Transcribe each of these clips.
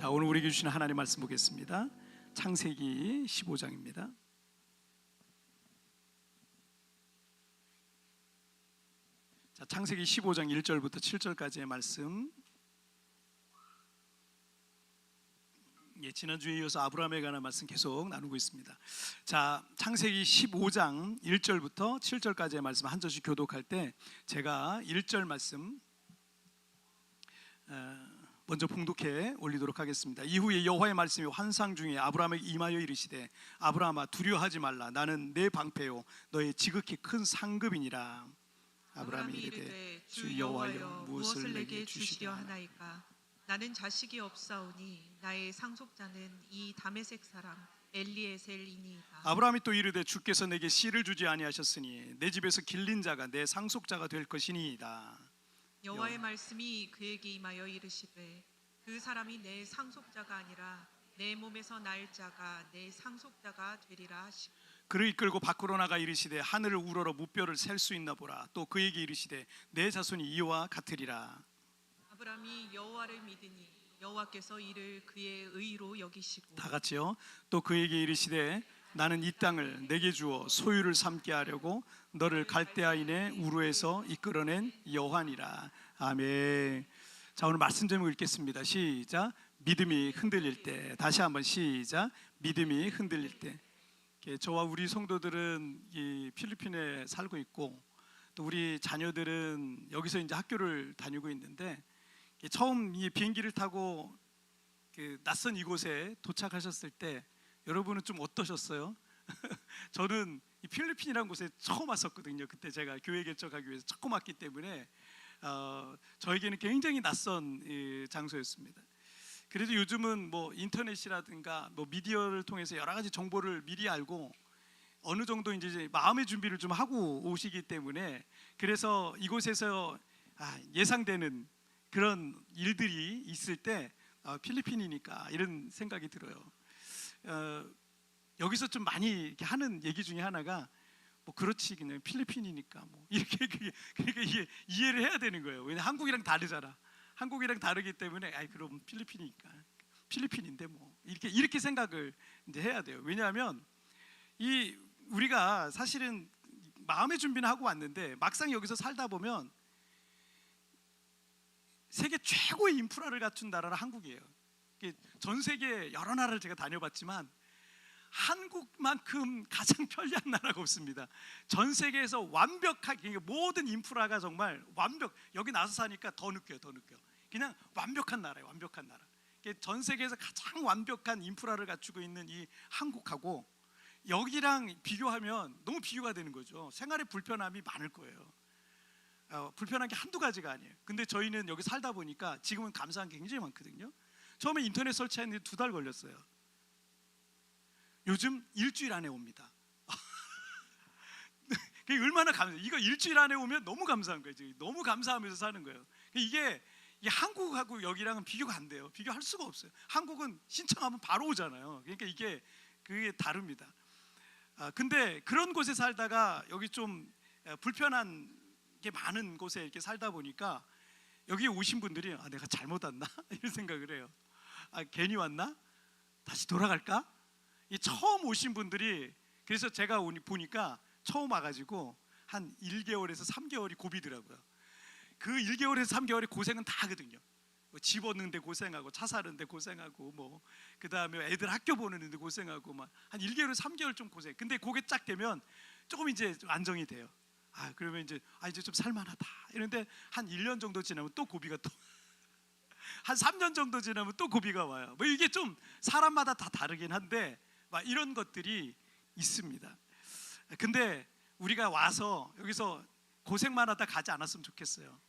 자, 오늘 우리에게 주신 하나님의 말씀 보겠습니다. 창세기 15장입니다. 자, 창세기 15장 1절부터 7절까지의 말씀. 지난주에 이어서 아브라함에 관한 말씀 계속 나누고 있습니다. 자, 창세기 15장 1절부터 7절까지의 말씀 한 절씩 교독할 때 제가 1절 말씀 먼저 봉독해 올리도록 하겠습니다. 이후에 여호와의 말씀이 환상 중에 아브라함에게 임하여 이르시되 아브라함아 두려워하지 말라. 나는 내 방패요 너의 지극히 큰 상급이니라. 아브라함이 이르되 주 여호와여 무엇을 내게 주시려 하나이까. 나는 자식이 없사오니 나의 상속자는 이 다메섹 사람 엘리에셀이니이다. 아브라함이 또 이르되 주께서 내게 씨를 주지 아니하셨으니 내 집에서 길린 자가 내 상속자가 될 것이니이다. 여호와의 말씀이 그에게 임하여 이르시되 그 사람이 내 상속자가 아니라 내 몸에서 날 자가 내 상속자가 되리라 하시고 그를 이끌고 밖으로 나가 이르시되 하늘을 우러러 무뼈를 셀 수 있나 보라. 또 그에게 이르시되 내 자손이 이와 같으리라. 아브라함이 여호와를 믿으니 여호와께서 이를 그의 의로 여기시고 다 같이요. 또 그에게 이르시되 나는 이 땅을 내게 주어 소유를 삼게 하려고 너를 갈대아인의 우르에서 이끌어낸 여호와니라. 아멘. 자, 오늘 말씀 제목 읽겠습니다. 시작. 믿음이 흔들릴 때. 다시 한번 시작. 믿음이 흔들릴 때. 저와 우리 성도들은 이 필리핀에 살고 있고 또 우리 자녀들은 여기서 이제 학교를 다니고 있는데 처음 이 비행기를 타고 낯선 이곳에 도착하셨을 때 여러분은 좀 어떠셨어요? 저는 이 필리핀이라는 곳에 처음 왔었거든요. 그때 제가 교회 개척하기 위해서 처음 왔기 때문에 저에게는 굉장히 낯선 장소였습니다. 그래도 요즘은 뭐 인터넷이라든가 뭐 미디어를 통해서 여러 가지 정보를 미리 알고 어느 정도 이제 마음의 준비를 좀 하고 오시기 때문에 그래서 이곳에서 예상되는 그런 일들이 있을 때 필리핀이니까 이런 생각이 들어요. 여기서 좀 많이 이렇게 하는 얘기 중에 하나가 뭐 그렇지 그냥 필리핀이니까 뭐 이렇게 그러니까 이게 이해를 해야 되는 거예요. 왜냐 한국이랑 다르잖아. 한국이랑 다르기 때문에 그럼 필리핀이니까 필리핀인데 뭐 이렇게 생각을 이제 해야 돼요. 왜냐하면 이 우리가 사실은 마음의 준비는 하고 왔는데 막상 여기서 살다 보면 세계 최고의 인프라를 갖춘 나라가 한국이에요. 전 세계 여러 나라를 제가 다녀봤지만 한국만큼 가장 편리한 나라가 없습니다. 전 세계에서 완벽하게 모든 인프라가 정말 여기 나서 사니까 더 느껴요. 그냥 완벽한 나라예요. 완벽한 나라. 전 세계에서 가장 완벽한 인프라를 갖추고 있는 이 한국하고 여기랑 비교하면 너무 비교가 되는 거죠. 생활의 불편함이 많을 거예요. 불편한 게 한두 가지가 아니에요. 근데 저희는 여기 살다 보니까 지금은 감사한 게 굉장히 많거든요. 처음에 인터넷 설치했는데 2달 걸렸어요. 요즘 일주일 안에 옵니다. 그게 얼마나 감사해요. 이거 일주일 안에 오면 너무 감사한 거예요. 너무 감사하면서 사는 거예요. 이게 한국하고 여기랑은 비교가 안 돼요. 비교할 수가 없어요. 한국은 신청하면 바로 오잖아요. 그러니까 그게 다릅니다. 근데 그런 곳에 살다가 여기 좀 불편한 게 많은 곳에 이렇게 살다 보니까 여기 오신 분들이 내가 잘못 왔나? 이런 생각을 해요. 괜히 왔나? 다시 돌아갈까? 이 처음 오신 분들이 그래서 제가 보니까 처음 와가지고 한 1개월에서 3개월이 고비더라고요. 그 1개월에서 3개월의 고생은 다 하거든요. 뭐 집 얻는데 고생하고 차 사는데 고생하고 뭐 그 다음에 애들 학교 보내는데 고생하고 막 한 1개월에서 3개월 좀 고생. 근데 그게 쫙 되면 조금 이제 좀 안정이 돼요. 그러면 이제 좀 살만하다 이런데 한 1년 정도 지나면 또 고비가 또 한 3년 정도 지나면 또 고비가 와요. 뭐 이게 좀 사람마다 다 다르긴 한데 막 이런 것들이 있습니다. 근데 우리가 와서 여기서 고생만 하다 가지 않았으면 좋겠어요.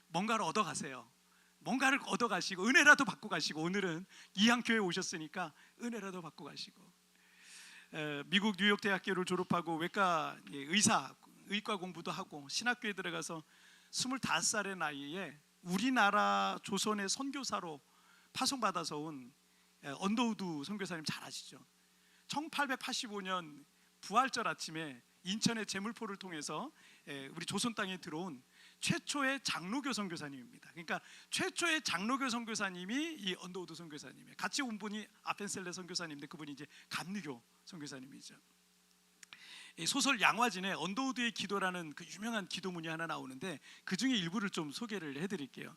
뭔가를 얻어 가세요. 뭔가를 얻어 가시고 은혜라도 받고 가시고 오늘은 이항교회 오셨으니까 은혜라도 받고 가시고 미국 뉴욕 대학교를 졸업하고 외과 의과 공부도 하고 신학교에 들어가서 25살의 나이에 우리나라 조선의 선교사로 파송받아서 온 언더우드 선교사님 잘 아시죠? 1885년 부활절 아침에 인천의 제물포를 통해서 우리 조선 땅에 들어온 최초의 장로교 선교사님입니다. 그러니까 최초의 장로교 선교사님이 이 언더우드 선교사님이에요. 같이 온 분이 아펜셀레 선교사님인데 그분이 이제 감리교 선교사님이죠. 이 소설 양화진에 언더우드의 기도라는 그 유명한 기도문이 하나 나오는데 그 중에 일부를 좀 소개를 해드릴게요.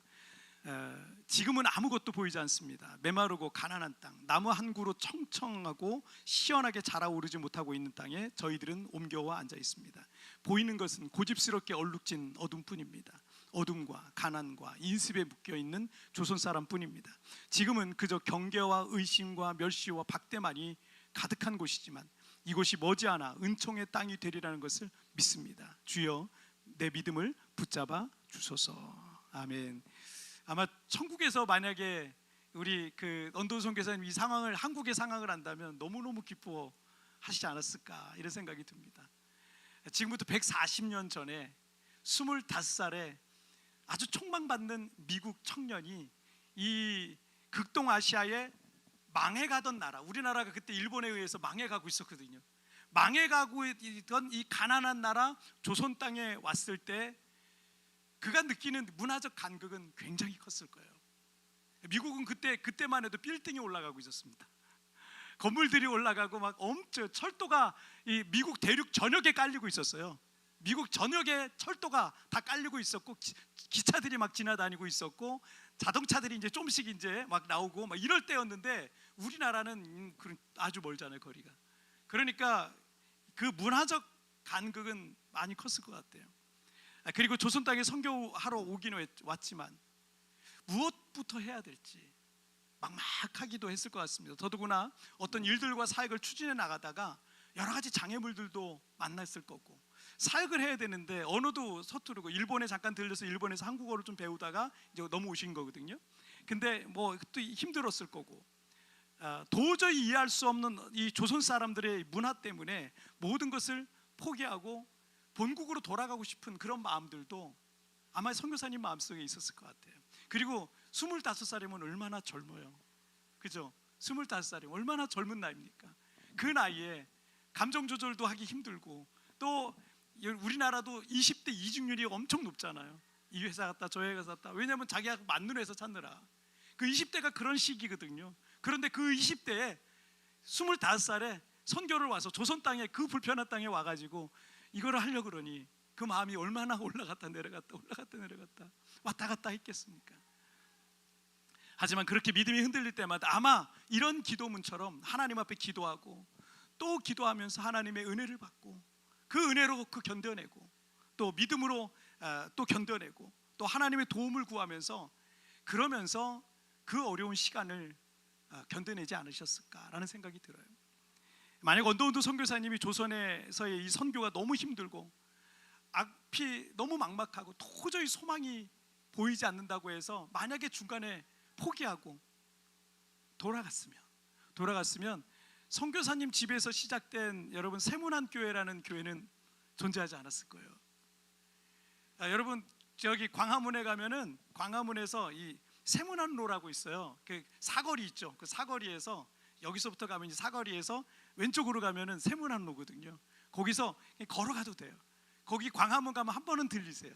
지금은 아무것도 보이지 않습니다. 메마르고 가난한 땅, 나무 한 그루 청청하고 시원하게 자라오르지 못하고 있는 땅에 저희들은 옮겨와 앉아 있습니다. 보이는 것은 고집스럽게 얼룩진 어둠뿐입니다. 어둠과 가난과 인습에 묶여있는 조선 사람뿐입니다. 지금은 그저 경계와 의심과 멸시와 박대만이 가득한 곳이지만 이곳이 머지않아 은총의 땅이 되리라는 것을 믿습니다. 주여 내 믿음을 붙잡아 주소서. 아멘. 아마 천국에서 만약에 우리 그 언더우드 선교사님 이 상황을, 한국의 상황을 안다면 너무너무 기뻐하시지 않았을까 이런 생각이 듭니다. 지금부터 140년 전에 25살에 아주 촉망받는 미국 청년이 이 극동아시아의 망해가던 나라, 우리나라가 그때 일본에 의해서 망해가고 있었거든요. 망해가고 있던 이 가난한 나라 조선 땅에 왔을 때 그가 느끼는 문화적 간극은 굉장히 컸을 거예요. 미국은 그때만 해도 빌딩이 올라가고 있었습니다. 건물들이 올라가고 막 엄청 철도가 이 미국 대륙 전역에 깔리고 있었어요. 미국 전역에 철도가 다 깔리고 있었고 기차들이 막 지나다니고 있었고 자동차들이 이제 좀씩 이제 막 나오고 막 이럴 때였는데 우리나라는 아주 멀잖아요, 거리가. 그러니까 그 문화적 간극은 많이 컸을 것 같아요. 그리고 조선 땅에 선교하러 오긴 왔지만 무엇부터 해야 될지 막막하기도 했을 것 같습니다. 더더구나 어떤 일들과 사역을 추진해 나가다가 여러 가지 장애물들도 만났을 거고 사역을 해야 되는데 언어도 서투르고 일본에 잠깐 들려서 일본에서 한국어를 좀 배우다가 이제 넘어오신 거거든요. 근데 뭐 또 힘들었을 거고 도저히 이해할 수 없는 이 조선 사람들의 문화 때문에 모든 것을 포기하고 본국으로 돌아가고 싶은 그런 마음들도 아마 선교사님 마음속에 있었을 것 같아요. 그리고 25살이면 얼마나 젊어요, 그죠? 25살이면 얼마나 젊은 나이입니까? 그 나이에 감정 조절도 하기 힘들고 또 우리나라도 20대 이직률이 엄청 높잖아요. 이 회사 갔다 저 회사 갔다. 왜냐하면 자기가 맞는 회사 찾느라. 그 20대가 그런 시기거든요. 그런데 그 20대에 25살에 선교를 와서 조선 땅에 그 불편한 땅에 와가지고 이거를 하려고 그러니 그 마음이 얼마나 올라갔다 내려갔다 올라갔다 내려갔다 왔다 갔다 했겠습니까? 하지만 그렇게 믿음이 흔들릴 때마다 아마 이런 기도문처럼 하나님 앞에 기도하고 또 기도하면서 하나님의 은혜를 받고 그 은혜로 그 견뎌내고 또 믿음으로 또 견뎌내고 또 하나님의 도움을 구하면서 그러면서 그 어려운 시간을 견뎌내지 않으셨을까라는 생각이 들어요. 만약 언더우드 선교사님이 조선에서의 이 선교가 너무 힘들고 앞이 너무 막막하고 도저히 소망이 보이지 않는다고 해서 만약에 중간에 포기하고 돌아갔으면 선교사님 집에서 시작된 여러분 세문안 교회라는 교회는 존재하지 않았을 거예요. 여러분 저기 광화문에 가면은 광화문에서 이 세문안로라고 있어요. 그 사거리 있죠. 그 사거리에서 여기서부터 가면 이제 사거리에서 왼쪽으로 가면은 세문안로거든요. 거기서 걸어가도 돼요. 거기 광화문 가면 한 번은 들리세요.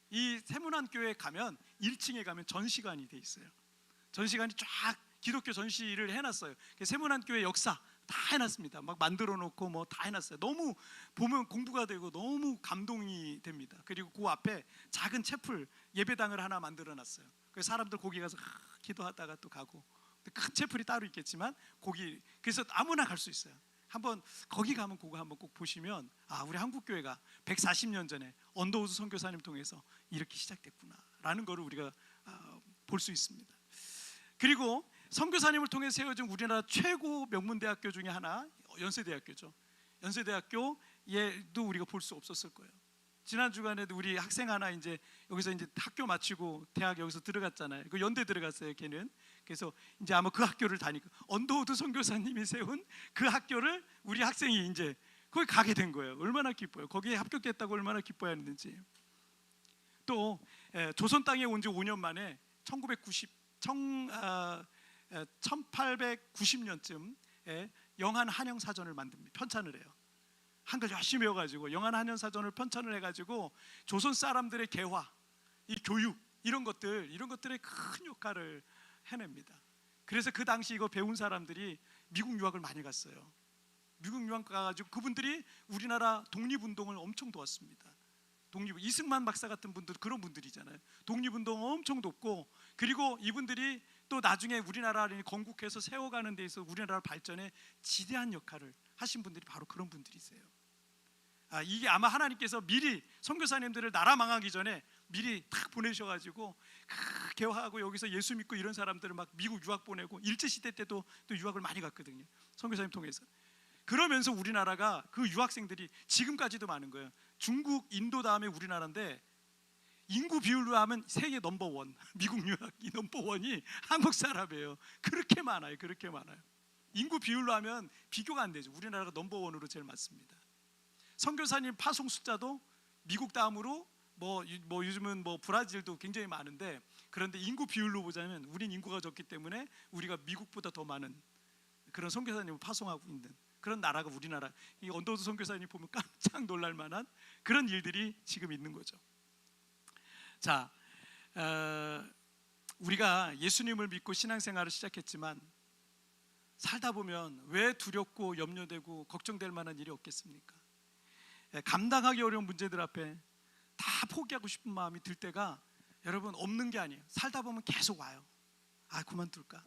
이 세문안 교회 가면 1층에 가면 전시관이 돼 있어요. 전시관이 쫙 기독교 전시를 해놨어요. 세문안 교회 역사 다 해놨습니다. 막 만들어 놓고 뭐 다 해놨어요. 너무 보면 공부가 되고 너무 감동이 됩니다. 그리고 그 앞에 작은 채플 예배당을 하나 만들어 놨어요. 그래서 사람들 거기 가서 기도하다가 또 가고 큰 채플이 따로 있겠지만 거기 그래서 아무나 갈 수 있어요. 한번 거기 가면 그거 한번 꼭 보시면 아 우리 한국 교회가 140년 전에 언더우드 선교사님 통해서 이렇게 시작됐구나라는 것을 우리가 볼 수 있습니다. 그리고 선교사님을 통해 세워진 우리나라 최고 명문대학교 중에 하나 연세대학교죠. 연세대학교에도 우리가 볼 수 없었을 거예요. 지난 주간에도 우리 학생 하나 이제 여기서 이제 학교 마치고 대학 여기서 들어갔잖아요. 그 연대 들어갔어요, 걔는. 그래서 이제 아마 그 학교를 다니고 언더우드 선교사님이 세운 그 학교를 우리 학생이 이제 거기 가게 된 거예요. 얼마나 기뻐요. 거기에 합격했다고 얼마나 기뻐했는지. 또 조선 땅에 온 지 5년 만에 1890년쯤에 영한 한영 사전을 만듭니다. 편찬을 해요. 한글 열심히 외워가지고 영한 한영 사전을 편찬을 해가지고 조선 사람들의 개화, 이 교육 이런 것들의 큰 역할을 해냅니다. 그래서 그 당시 이거 배운 사람들이 미국 유학을 많이 갔어요. 미국 유학 가가지고 그분들이 우리나라 독립운동을 엄청 도왔습니다. 이승만 박사 같은 분들 그런 분들이잖아요. 독립운동 엄청 돕고, 그리고 이분들이 또 나중에 우리나라를 건국해서 세워가는 데 있어서 우리나라 발전에 지대한 역할을 하신 분들이 바로 그런 분들이세요. 이게 아마 하나님께서 미리 선교사님들을 나라 망하기 전에 미리 탁 보내셔가지고 개화하고 여기서 예수 믿고 이런 사람들을 막 미국 유학 보내고, 일제시대 때도 또 유학을 많이 갔거든요, 선교사님 통해서. 그러면서 우리나라가 그 유학생들이 지금까지도 많은 거예요. 중국, 인도 다음에 우리나라인데 인구 비율로 하면 세계 넘버원, 미국 유학이 넘버원이 한국 사람이에요. 그렇게 많아요. 그렇게 많아요. 인구 비율로 하면 비교가 안 되죠. 우리나라가 넘버원으로 제일 많습니다. 선교사님 파송 숫자도 미국 다음으로 뭐 요즘은 뭐 브라질도 굉장히 많은데, 그런데 인구 비율로 보자면 우린 인구가 적기 때문에 우리가 미국보다 더 많은 그런 선교사님을 파송하고 있는 그런 나라가 우리나라. 이 언더우드 선교사님 보면 깜짝 놀랄 만한 그런 일들이 지금 있는 거죠. 자, 우리가 예수님을 믿고 신앙생활을 시작했지만 살다 보면 왜 두렵고 염려되고 걱정될 만한 일이 없겠습니까? 감당하기 어려운 문제들 앞에 다 포기하고 싶은 마음이 들 때가 여러분 없는 게 아니에요. 살다 보면 계속 와요. 그만둘까?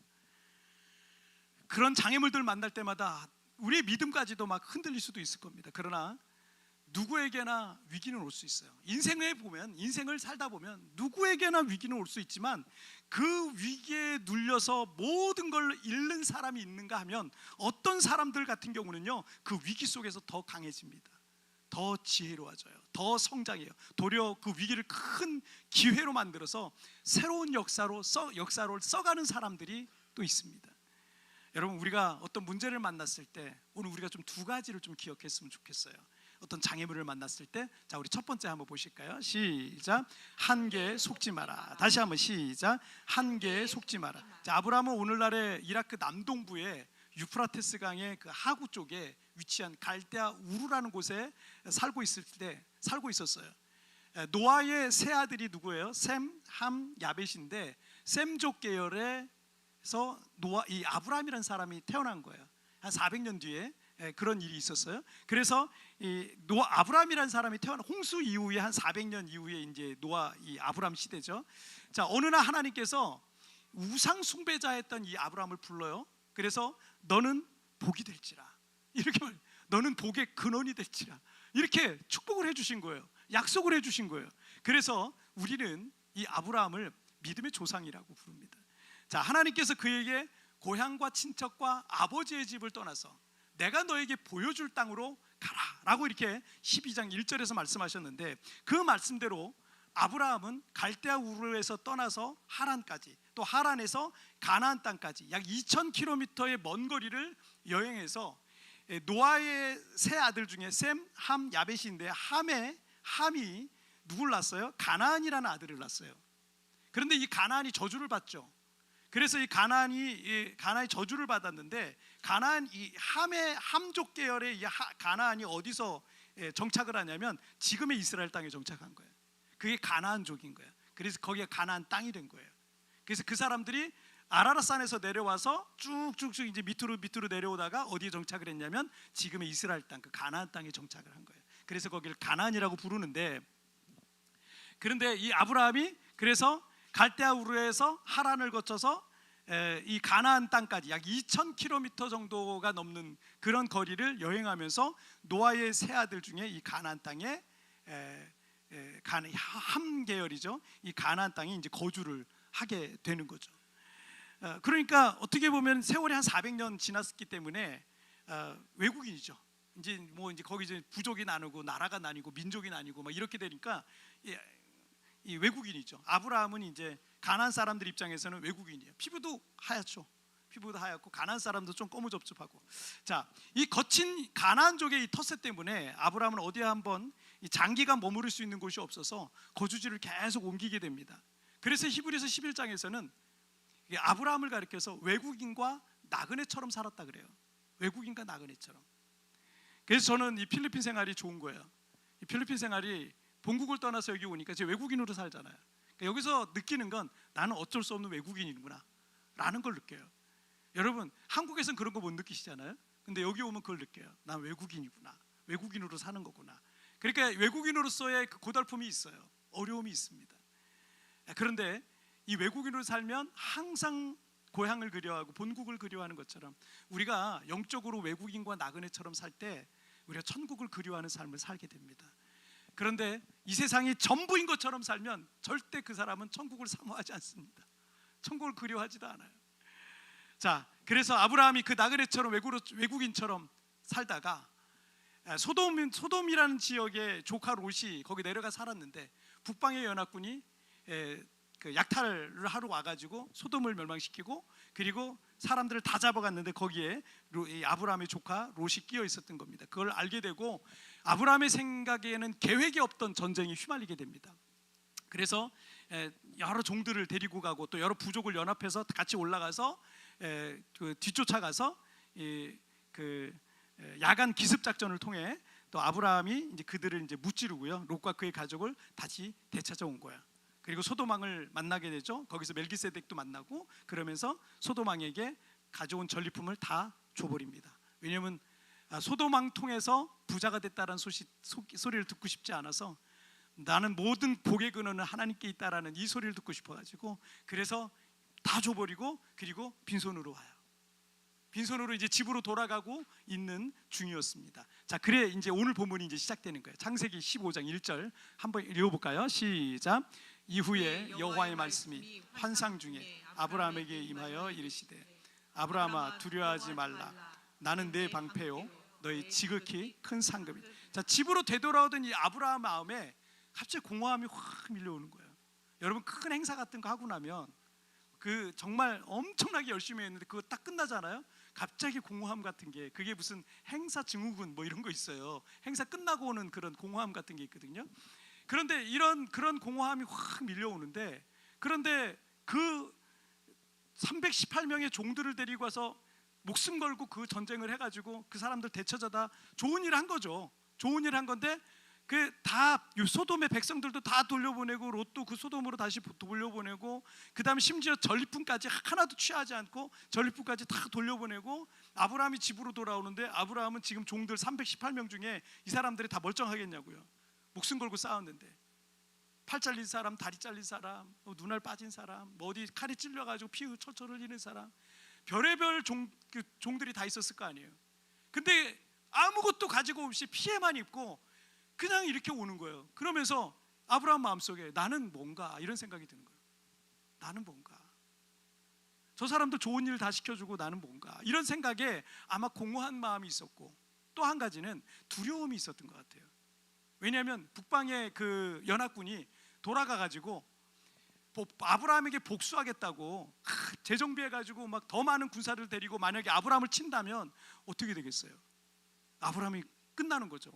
그런 장애물들 만날 때마다 우리의 믿음까지도 막 흔들릴 수도 있을 겁니다. 그러나 누구에게나 위기는 올 수 있어요. 인생을 살다 보면 누구에게나 위기는 올 수 있지만, 그 위기에 눌려서 모든 걸 잃는 사람이 있는가 하면 어떤 사람들 같은 경우는요, 그 위기 속에서 더 강해집니다. 더 지혜로워져요. 더 성장해요. 도리어 그 위기를 큰 기회로 만들어서 새로운 역사로 써가는 사람들이 또 있습니다. 여러분, 우리가 어떤 문제를 만났을 때 오늘 우리가 좀 두 가지를 좀 기억했으면 좋겠어요. 어떤 장애물을 만났을 때, 자, 우리 첫 번째 한번 보실까요? 시작. 한계에 속지 마라. 다시 한번 시작. 한계에 속지 마라. 자, 아브라함은 오늘날의 이라크 남동부의 유프라테스 강의 그 하구 쪽에 위치한 갈대아 우르라는 곳에 살고 있었어요. 노아의 세 아들이 누구예요? 셈, 함, 야벳인데 셈족 계열에서 이 아브라함이라는 사람이 태어난 거예요. 한 400년 뒤에 그런 일이 있었어요. 그래서 이 아브라함이라는 사람이 홍수 이후에 한 400년 이후에 이제 이 아브라함 시대죠. 자, 어느 날 하나님께서 우상 숭배자였던 이 아브라함을 불러요. 그래서 너는 복이 될지라, 이렇게 너는 복의 근원이 될지라, 이렇게 축복을 해주신 거예요. 약속을 해주신 거예요. 그래서 우리는 이 아브라함을 믿음의 조상이라고 부릅니다. 자, 하나님께서 그에게 고향과 친척과 아버지의 집을 떠나서 내가 너에게 보여줄 땅으로 가라라고 이렇게 12장 1절에서 말씀하셨는데, 그 말씀대로 아브라함은 갈대아 우르에서 떠나서 하란까지, 또 하란에서 가나안 땅까지 약 2000km의 먼 거리를 여행해서 노아의 세 아들 중에 셈, 함, 야벳인데 함이 누굴 낳았어요? 가나안이라는 아들을 낳았어요. 그런데 이 가나안이 저주를 받죠. 그래서 이 가나안이 저주를 받았는데, 가나안 이 함족 계열의 이 가나안이 어디서 정착을 하냐면 지금의 이스라엘 땅에 정착한 거예요. 그게 가나안족인 거예요. 그래서 거기가 가나안 땅이 된 거예요. 그래서 그 사람들이 아라랏산에서 내려와서 쭉쭉쭉 이제 밑으로 내려오다가 어디에 정착을 했냐면 지금의 이스라엘 땅, 그 가나안 땅에 정착을 한 거예요. 그래서 거기를 가나안이라고 부르는데, 그런데 이 아브라함이 그래서 갈대아 우르에서 하란을 거쳐서 이 가나안 땅까지 약 2000km 정도가 넘는 그런 거리를 여행하면서 노아의 세 아들 중에 이 가나안 땅에 함 계열이죠. 이 가나안 땅에 이제 거주를 하게 되는 거죠. 그러니까 어떻게 보면 세월이 한 400년 지났기 때문에 외국인이죠. 이제 거기 이제 부족이 나누고 나라가 나뉘고 민족이 나뉘고 막 이렇게 되니까 이 외국인이죠. 아브라함은 이제 가나안 사람들 입장에서는 외국인이에요. 피부도 하얗고 가나안 사람도 좀 꼬무접접하고. 자, 이 거친 가나안족의 이 텃세 때문에 아브라함은 어디에 한번 장기간 머무를 수 있는 곳이 없어서 거주지를 계속 옮기게 됩니다. 그래서 히브리서 11장에서는 아브라함을 가리켜서 외국인과 나그네처럼 살았다 그래요. 외국인과 나그네처럼. 그래서 저는 이 필리핀 생활이 좋은 거예요. 이 필리핀 생활이 본국을 떠나서 여기 오니까 제가 외국인으로 살잖아요. 그러니까 여기서 느끼는 건 나는 어쩔 수 없는 외국인이구나 라는 걸 느껴요. 여러분 한국에서는 그런 거 못 느끼시잖아요. 근데 여기 오면 그걸 느껴요. 난 외국인이구나. 외국인으로 사는 거구나. 그러니까 외국인으로서의 그 고달픔이 있어요. 어려움이 있습니다. 그런데 이 외국인으로 살면 항상 고향을 그리워하고 본국을 그리워하는 것처럼 우리가 영적으로 외국인과 나그네처럼 살 때 우리가 천국을 그리워하는 삶을 살게 됩니다. 그런데 이 세상이 전부인 것처럼 살면 절대 그 사람은 천국을 사모하지 않습니다. 천국을 그리워하지도 않아요. 자, 그래서 아브라함이 그 나그네처럼 외국인처럼 살다가 소돔이라는 지역의 조카 롯이 거기 내려가 살았는데 북방의 연합군이 그 약탈을 하러 와가지고 소돔을 멸망시키고 그리고 사람들을 다 잡아갔는데 거기에 아브라함의 조카 롯이 끼어 있었던 겁니다. 그걸 알게 되고 아브라함의 생각에는 계획이 없던 전쟁에 휘말리게 됩니다. 그래서 여러 종들을 데리고 가고 또 여러 부족을 연합해서 같이 올라가서 그 뒤쫓아가서 그 야간 기습 작전을 통해 또 아브라함이 이제 그들을 이제 무찌르고요. 롯과 그의 가족을 다시 되찾아온 거야. 그리고 소돔왕을 만나게 되죠. 거기서 멜기세덱도 만나고 그러면서 소돔왕에게 가져온 전리품을 다 줘버립니다. 왜냐하면 소돔왕 통해서 부자가 됐다는 소리를 듣고 싶지 않아서 나는 모든 복의 근원은 하나님께 있다라는 이 소리를 듣고 싶어가지고 그래서 다 줘버리고 그리고 빈손으로 와요. 빈손으로 이제 집으로 돌아가고 있는 중이었습니다. 자, 그래 이제 오늘 본문이 이제 시작되는 거예요. 창세기 15장 1절 한번 읽어볼까요? 시작. 이후에 여호와의 말씀이 환상 중에 아브라함에게 임하여 이르시되 아브라함아 두려워하지 말라. 나는 내 방패요 너희 지극히 큰 상급이다. 자, 집으로 되돌아오던 이 아브라함 마음에 갑자기 공허함이 확 밀려오는 거예요. 여러분 큰 행사 같은 거 하고 나면 그 정말 엄청나게 열심히 했는데 그거 딱 끝나잖아요. 갑자기 공허함 같은 게 그게 무슨 행사 증후군 뭐 이런 거 있어요. 행사 끝나고 오는 그런 공허함 같은 게 있거든요. 그런데 그런 공허함이 확 밀려오는데 그런데 그 318명의 종들을 데리고 와서 목숨 걸고 그 전쟁을 해가지고 그 사람들 되찾아다 좋은 일 한 거죠. 좋은 일 한 건데 그 다 소돔의 백성들도 다 돌려보내고 롯도 그 소돔으로 다시 돌려보내고 그 다음에 심지어 전리품까지 하나도 취하지 않고 전리품까지 다 돌려보내고 아브라함이 집으로 돌아오는데 아브라함은 지금 종들 318명 중에 이 사람들이 다 멀쩡하겠냐고요. 목숨 걸고 싸웠는데 팔 잘린 사람, 다리 잘린 사람, 눈알 빠진 사람, 뭐 어디 칼이 찔려가지고 피 철철 흘리는 사람 별의별 종들이 다 있었을 거 아니에요. 근데 아무것도 가지고 없이 피해만 입고 그냥 이렇게 오는 거예요. 그러면서 아브라함 마음속에 나는 뭔가 이런 생각이 드는 거예요. 나는 뭔가 저 사람들 좋은 일 다 시켜주고 나는 뭔가 이런 생각에 아마 공허한 마음이 있었고 또 한 가지는 두려움이 있었던 것 같아요. 왜냐하면 북방의 그 연합군이 돌아가가지고 아브라함에게 복수하겠다고 재정비해가지고 막 더 많은 군사를 데리고 만약에 아브라함을 친다면 어떻게 되겠어요? 아브라함이 끝나는 거죠.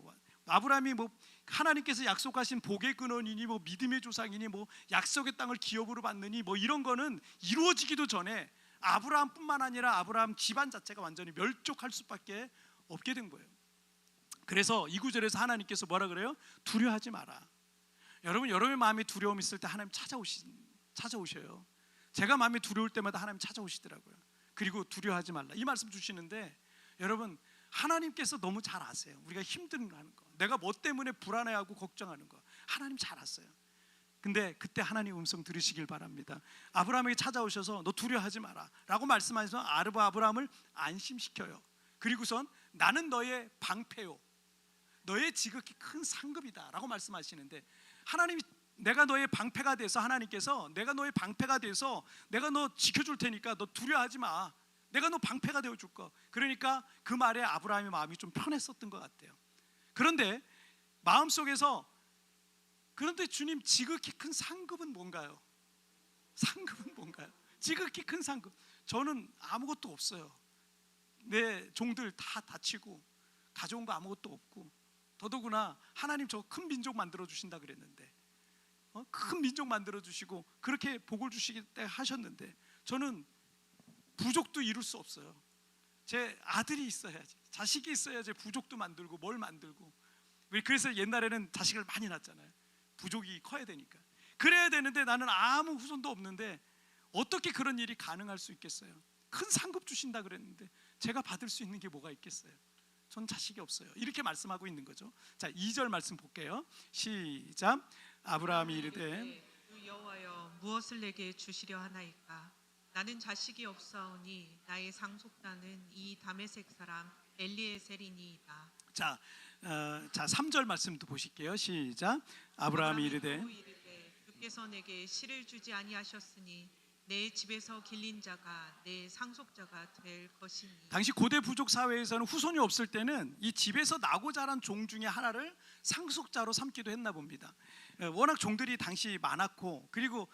아브라함이 뭐 하나님께서 약속하신 복의 근원이니 뭐 믿음의 조상이니 뭐 약속의 땅을 기업으로 받느니 뭐 이런 거는 이루어지기도 전에 아브라함뿐만 아니라 아브라함 집안 자체가 완전히 멸족할 수밖에 없게 된 거예요. 그래서 이 구절에서 하나님께서 뭐라 그래요? 두려워하지 마라. 여러분, 여러분의 마음에 두려움이 있을 때 하나님 찾아오셔요. 제가 마음이 두려울 때마다 하나님 찾아오시더라고요. 그리고 두려워하지 말라 이 말씀 주시는데 여러분 하나님께서 너무 잘 아세요. 우리가 힘들어하는 거, 내가 뭐 때문에 불안해하고 걱정하는 거 하나님 잘 아세요. 근데 그때 하나님 음성 들으시길 바랍니다. 아브라함에게 찾아오셔서 너 두려워하지 마라 라고 말씀하셔서 아브라함을 안심시켜요. 그리고선 나는 너의 방패요 너의 지극히 큰 상급이다 라고 말씀하시는데 하나님이 내가 너의 방패가 돼서 하나님께서 내가 너의 방패가 돼서 내가 너 지켜줄 테니까 너 두려워하지 마. 내가 너 방패가 되어줄 거. 그러니까 그 말에 아브라함의 마음이 좀 편했었던 것 같아요. 그런데 마음속에서 그런데 주님 지극히 큰 상급은 뭔가요? 상급은 뭔가요? 지극히 큰 상급. 저는 아무것도 없어요. 내 종들 다 다치고 가져온 거 아무것도 없고 더더구나 하나님 저 큰 민족 만들어 주신다 그랬는데 큰 민족 만들어 주시고 그렇게 복을 주시겠다 하셨는데 저는 부족도 이룰 수 없어요. 제 아들이 있어야지, 자식이 있어야지 부족도 만들고 뭘 만들고. 그래서 옛날에는 자식을 많이 낳았잖아요. 부족이 커야 되니까. 그래야 되는데 나는 아무 후손도 없는데 어떻게 그런 일이 가능할 수 있겠어요? 큰 상급 주신다 그랬는데 제가 받을 수 있는 게 뭐가 있겠어요? 전 자식이 없어요. 이렇게 말씀하고 있는 거죠. 자, 2절 말씀 볼게요. 시작. 아브라함이 이르되 주 여호와여 무엇을 내게 주시려 하나이까? 나는 자식이 없사오니 나의 상속자는 이 다메섹 사람 엘리에셀이니이다. 자, 3절 말씀도 보실게요. 시작. 아브라함이 이르되 주께서 내게 실을 주지 아니하셨으니 내 집에서 길린 자가 내 상속자가 될 것이니. 당시 고대 부족 사회에서는 후손이 없을 때는 이 집에서 나고 자란 종 중에 하나를 상속자로 삼기도 했나 봅니다. 워낙 종들이 당시 많았고, 그리고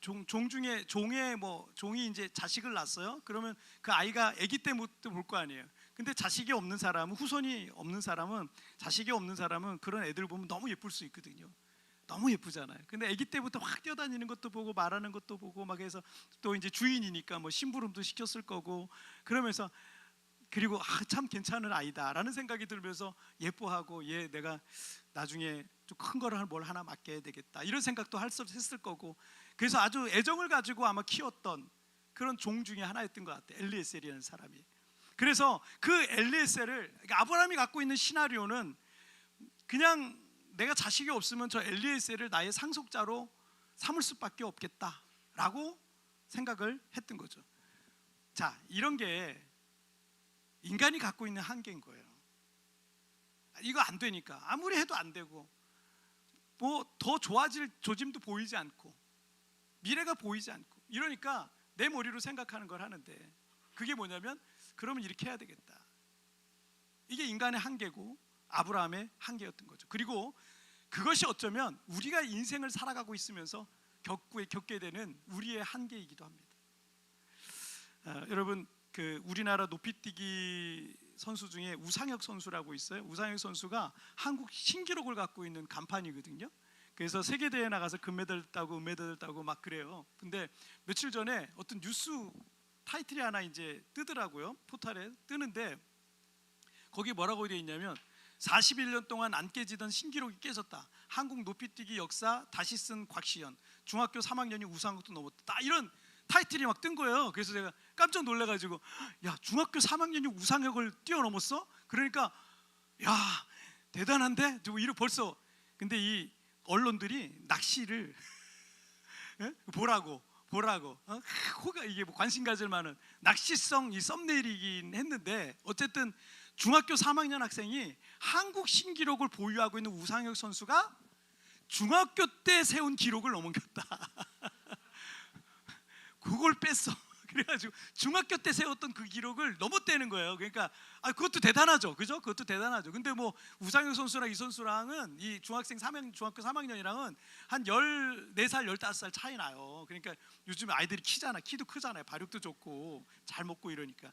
종 중에 종이 이제 자식을 낳았어요. 그러면 그 아이가 아기 때부터 볼 거 아니에요. 근데 자식이 없는 사람은, 후손이 없는 사람은, 자식이 없는 사람은 그런 애들 보면 너무 예쁠 수 있거든요. 너무 예쁘잖아요. 근데 아기 때부터 확 뛰어다니는 것도 보고 말하는 것도 보고 막 해서, 또 이제 주인이니까 뭐 심부름도 시켰을 거고, 그러면서 그리고 참 괜찮은 아이다라는 생각이 들면서 예뻐하고, 얘 내가 나중에 좀 큰 거를 뭘 하나 맡겨야 되겠다 이런 생각도 했을 거고, 그래서 아주 애정을 가지고 아마 키웠던 그런 종 중에 하나였던 것 같아요. 엘리에셀이라는 사람이. 그래서 그 엘리에셀을, 그러니까 아브라함이 갖고 있는 시나리오는 그냥 내가 자식이 없으면 저 엘리에셀을 나의 상속자로 삼을 수밖에 없겠다라고 생각을 했던 거죠. 자, 이런 게 인간이 갖고 있는 한계인 거예요. 이거 안 되니까 아무리 해도 안 되고, 뭐 더 좋아질 조짐도 보이지 않고, 미래가 보이지 않고, 이러니까 내 머리로 생각하는 걸 하는데, 그게 뭐냐면 그러면 이렇게 해야 되겠다. 이게 인간의 한계고 아브라함의 한계였던 거죠. 그리고 그것이 어쩌면 우리가 인생을 살아가고 있으면서 겪게 되는 우리의 한계이기도 합니다. 여러분, 그 우리나라 높이뛰기 선수 중에 우상혁 선수라고 있어요. 우상혁 선수가 한국 신기록을 갖고 있는 간판이거든요. 그래서 세계 대회 나가서 금메달 따고 은메달 따고 막 그래요. 근데 며칠 전에 어떤 뉴스 타이틀이 하나 이제 뜨더라고요. 포털에 뜨는데 거기 뭐라고 되어 있냐면 41년 동안 안 깨지던 신기록이 깨졌다. 한국 높이뛰기 역사 다시 쓴 곽시연. 중학교 3학년이 우상혁도 넘었다. 이런 타이틀이 막 뜬 거예요. 그래서 제가 깜짝 놀라가지고, 야, 중학교 3학년이 우상혁을 뛰어넘었어? 그러니까 야, 대단한데? 벌써. 근데 이 언론들이 낚시를 보라고 호가 이게 뭐 관심 가질 만한 낚시성 이 썸네일이긴 했는데, 어쨌든 중학교 3학년 학생이 한국 신기록을 보유하고 있는 우상혁 선수가 중학교 때 세운 기록을 넘겼다. 그걸 뺐어. 그래가지고 중학교 때 세웠던 그 기록을 넘었다는 거예요. 그러니까 그것도 대단하죠, 그죠? 그것도 대단하죠. 근데 뭐 우상혁 선수랑 이 선수랑은, 이 중학교 3학년이랑은 한 14살, 15살 차이 나요. 그러니까 요즘 아이들이 키도 크잖아요. 발육도 좋고 잘 먹고 이러니까.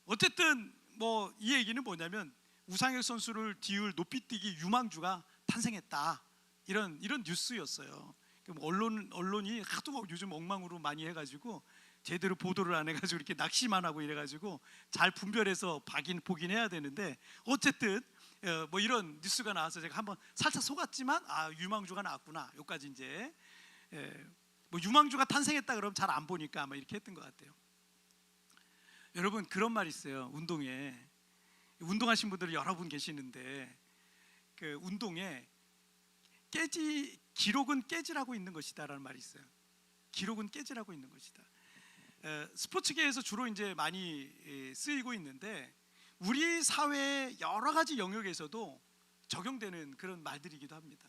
어쨌든 뭐 이 얘기는 뭐냐면 우상혁 선수를 뒤울 높이뛰기 유망주가 탄생했다. 이런 뉴스였어요. 언론이 하도 요즘 엉망으로 많이 해가지고 제대로 보도를 안 해가지고 이렇게 낚시만 하고 이래가지고 잘 분별해서 보긴 해야 되는데, 어쨌든 뭐 이런 뉴스가 나와서 제가 한번 살짝 속았지만 유망주가 나왔구나. 여기까지 이제 뭐 유망주가 탄생했다 그러면 잘 안 보니까 아마 이렇게 했던 것 같아요. 여러분, 그런 말 있어요. 운동하신 분들 여러 분 계시는데, 그 운동에 기록은 깨지라고 있는 것이다라는 말이 있어요. 기록은 깨지라고 있는 것이다. 스포츠계에서 주로 이제 많이 쓰이고 있는데, 우리 사회의 여러 가지 영역에서도 적용되는 그런 말들이기도 합니다.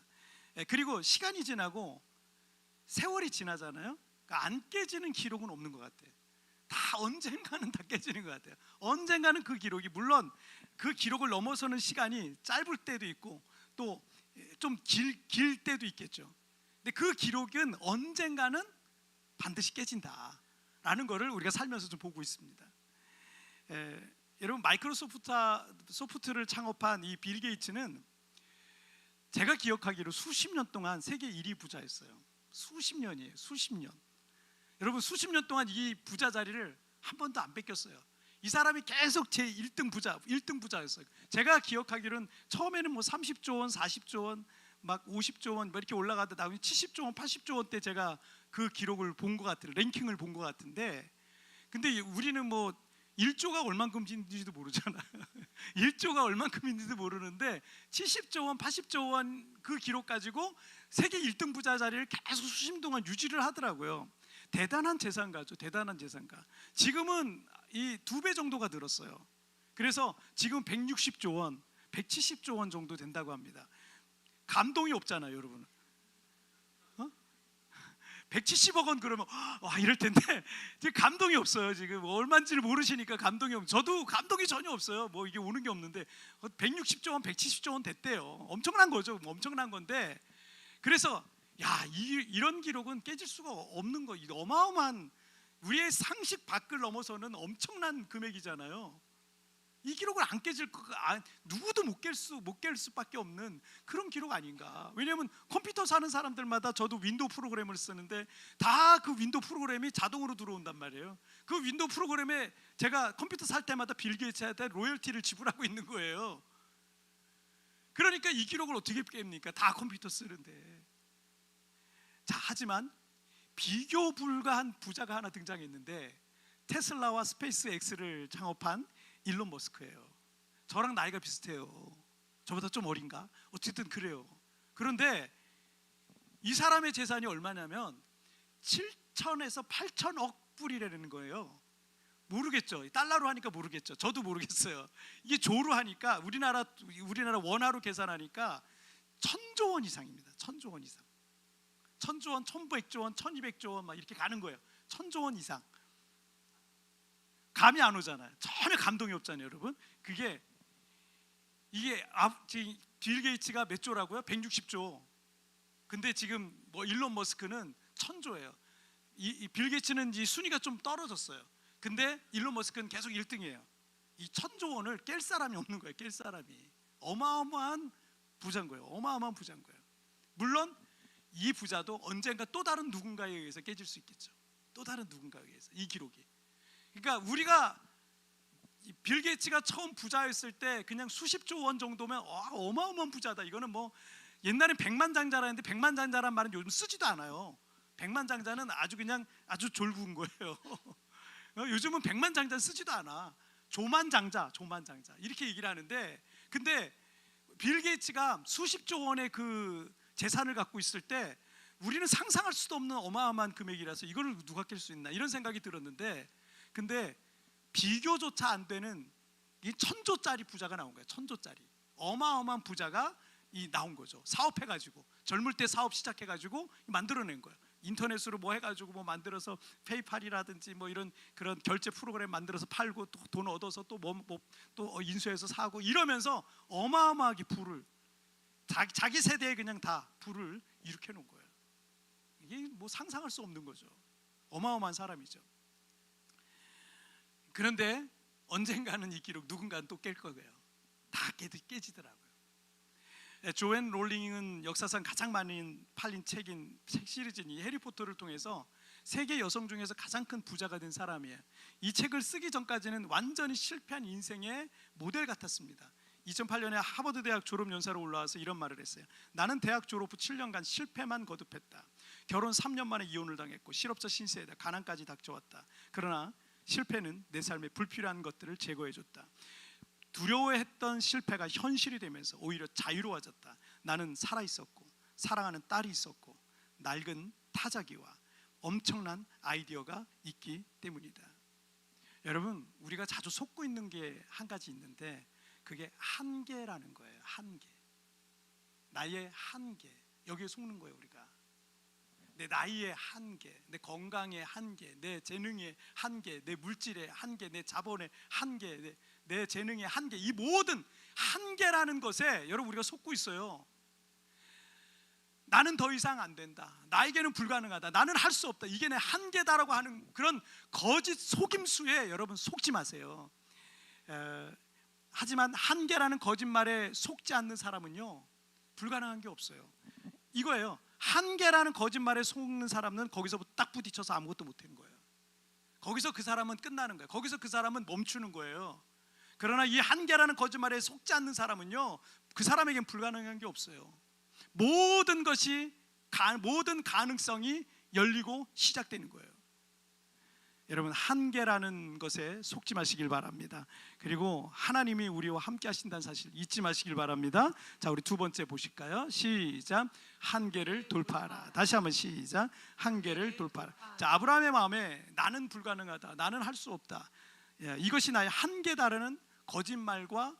그리고 시간이 지나고 세월이 지나잖아요. 그러니까 안 깨지는 기록은 없는 것 같아요. 다 언젠가는 다 깨지는 것 같아요. 언젠가는 그 기록이, 물론 그 기록을 넘어서는 시간이 짧을 때도 있고 또 좀 길 때도 있겠죠. 근데 그 기록은 언젠가는 반드시 깨진다라는 것을 우리가 살면서 좀 보고 있습니다. 여러분, 마이크로소프트를 창업한 이 빌 게이츠는 제가 기억하기로 수십 년 동안 세계 1위 부자였어요. 수십 년이에요. 수십 년. 여러분, 수십 년 동안 이 부자 자리를 한 번도 안 뺏겼어요. 이 사람이 계속 제 1등 부자였어요. 제가 기억하기로는 처음에는 뭐 30조 원, 40조 원 막 50조 원 뭐 이렇게 올라가다 나중에 70조 원, 80조 원 때 제가 그 기록을 본 것 같은 랭킹을 본 것 같은데, 근데 우리는 뭐 1조가 얼만큼인지도 모르잖아요. 1조가 얼만큼인지도 모르는데 70조 원, 80조 원 그 기록 가지고 세계 1등 부자 자리를 계속 수십 동안 유지를 하더라고요. 대단한 재산가죠. 대단한 재산가. 지금은 이 2배 정도가 늘었어요. 그래서 지금 160조 원, 170조 원 정도 된다고 합니다. 감동이 없잖아요, 여러분. 170억 원 그러면 와 이럴 텐데 지금 감동이 없어요. 지금 얼마인지를 모르시니까 감동이 없어요. 저도 감동이 전혀 없어요. 뭐 이게 오는 게 없는데 160조 원, 170조 원 됐대요. 엄청난 거죠. 엄청난 건데, 그래서 야 이런 기록은 깨질 수가 없는 거. 어마어마한, 우리의 상식 밖을 넘어서는 엄청난 금액이잖아요. 이 기록을 안 깨질 누구도 못 깰 수밖에 없는 그런 기록 아닌가. 왜냐하면 컴퓨터 사는 사람들마다, 저도 윈도우 프로그램을 쓰는데 다 그 윈도우 프로그램이 자동으로 들어온단 말이에요. 그 윈도우 프로그램에 제가 컴퓨터 살 때마다 빌 게이츠한테 로열티를 지불하고 있는 거예요. 그러니까 이 기록을 어떻게 깹니까? 다 컴퓨터 쓰는데. 자, 하지만 비교 불가한 부자가 하나 등장했는데, 테슬라와 스페이스 X를 창업한 일론 머스크예요. 저랑 나이가 비슷해요. 저보다 좀 어린가? 어쨌든 그래요. 그런데 이 사람의 재산이 얼마냐면 7천에서 8천억 불이라는 거예요. 모르겠죠. 달러로 하니까 모르겠죠. 저도 모르겠어요. 이게 조로 하니까 우리나라 원화로 계산하니까 1000조 원 이상입니다. 1000조 원 이상. 1000조 원, 1100조 원, 1200조 원 막 이렇게 가는 거예요. 1000조 원 이상. 감이 안 오잖아요. 전혀 감동이 없잖아요, 여러분. 이게 빌 게이츠가 몇 조라고요? 160조. 근데 지금 뭐 일론 머스크는 1000조예요. 빌 게이츠는 이 순위가 좀 떨어졌어요. 근데 일론 머스크는 계속 1등이에요. 이 1000조 원을 깰 사람이 없는 거예요. 깰 사람이. 어마어마한 부자인 거예요. 어마어마한 부자인 거예요. 물론 이 부자도 언젠가 또 다른 누군가에 의해서 깨질 수 있겠죠. 또 다른 누군가에 의해서, 이 기록이. 그러니까 우리가 빌 게이츠가 처음 부자였을 때 그냥 수십조 원 정도면 어마어마한 부자다. 이거는 뭐 옛날엔 백만장자라는데, 백만장자란 말은 요즘 쓰지도 않아요. 백만장자는 아주 졸군 거예요. 요즘은 백만장자 쓰지도 않아. 조만장자 이렇게 얘기를 하는데, 근데 빌 게이츠가 수십조 원의 그 재산을 갖고 있을 때 우리는 상상할 수도 없는 어마어마한 금액이라서 이걸 누가 깰 수 있나 이런 생각이 들었는데, 근데 비교조차 안 되는 이 1000조짜리 부자가 나온 거예요. 1000조짜리 어마어마한 부자가 나온 거죠. 사업해가지고, 젊을 때 사업 시작해가지고 만들어낸 거예요. 인터넷으로 뭐 해가지고 뭐 만들어서 페이팔이라든지 뭐 이런 그런 결제 프로그램 만들어서 팔고, 또 돈 얻어서 또 또 인수해서 사고, 이러면서 어마어마하게 부를, 자기 세대에 그냥 다 부를 일으켜 놓은 거예요. 이게 뭐 상상할 수 없는 거죠. 어마어마한 사람이죠. 그런데 언젠가는 이 기록 누군가는 또 깰 거예요. 다 깨지더라고요. 조앤 롤링은 역사상 가장 많이 팔린 책 시리즈인 이 해리포터를 통해서 세계 여성 중에서 가장 큰 부자가 된 사람이에요. 이 책을 쓰기 전까지는 완전히 실패한 인생의 모델 같았습니다. 2008년에 하버드 대학 졸업 연사로 올라와서 이런 말을 했어요. 나는 대학 졸업 후 7년간 실패만 거듭했다. 결혼 3년 만에 이혼을 당했고 실업자 신세에다 가난까지 닥쳐왔다. 그러나 실패는 내 삶에 불필요한 것들을 제거해줬다. 두려워했던 실패가 현실이 되면서 오히려 자유로워졌다. 나는 살아있었고 사랑하는 딸이 있었고 낡은 타자기와 엄청난 아이디어가 있기 때문이다. 여러분, 우리가 자주 속고 있는 게 한 가지 있는데, 그게 한계라는 거예요. 한계. 나의 한계. 여기에 속는 거예요. 우리가 내 나이의 한계, 내 건강의 한계, 내 재능의 한계, 내 물질의 한계, 내 자본의 한계, 내 재능의 한계, 이 모든 한계라는 것에 여러분 우리가 속고 있어요. 나는 더 이상 안 된다, 나에게는 불가능하다, 나는 할 수 없다, 이게 내 한계다라고 하는 그런 거짓 속임수에 여러분 속지 마세요. 하지만 한계라는 거짓말에 속지 않는 사람은요, 불가능한 게 없어요. 이거예요. 한계라는 거짓말에 속는 사람은 거기서 딱 부딪혀서 아무것도 못하는 거예요. 거기서 그 사람은 끝나는 거예요. 거기서 그 사람은 멈추는 거예요. 그러나 이 한계라는 거짓말에 속지 않는 사람은요, 그 사람에겐 불가능한 게 없어요. 모든 것이 모든 가능성이 열리고 시작되는 거예요. 여러분, 한계라는 것에 속지 마시길 바랍니다. 그리고 하나님이 우리와 함께 하신다는 사실 잊지 마시길 바랍니다. 자, 우리 두 번째 보실까요? 시작. 한계를 돌파하라. 다시 한번 시작. 한계를 돌파하라. 자, 아브라함의 마음에 나는 불가능하다, 나는 할 수 없다, 이것이 나의 한계다라는 거짓말과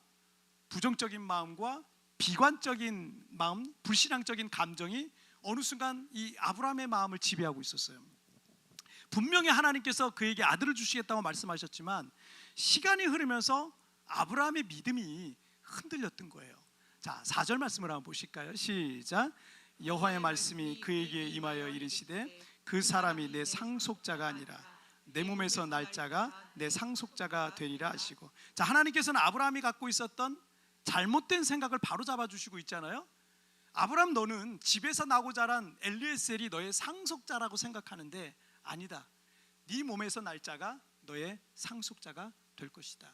부정적인 마음과 비관적인 마음, 불신앙적인 감정이 어느 순간 이 아브라함의 마음을 지배하고 있었어요. 분명히 하나님께서 그에게 아들을 주시겠다고 말씀하셨지만 시간이 흐르면서 아브라함의 믿음이 흔들렸던 거예요. 자, 4절 말씀을 한번 보실까요? 시작. 여호와의 말씀이 그에게 임하여 이르시되 그 사람이 내 상속자가 아니라 내 몸에서 날 자가 내 상속자가 되리라 하시고. 자, 하나님께서는 아브라함이 갖고 있었던 잘못된 생각을 바로 잡아주시고 있잖아요. 아브라함, 너는 집에서 나고 자란 엘리에셀이 너의 상속자라고 생각하는데 아니다. 네 몸에서 날 자가 너의 상속자가 될 것이다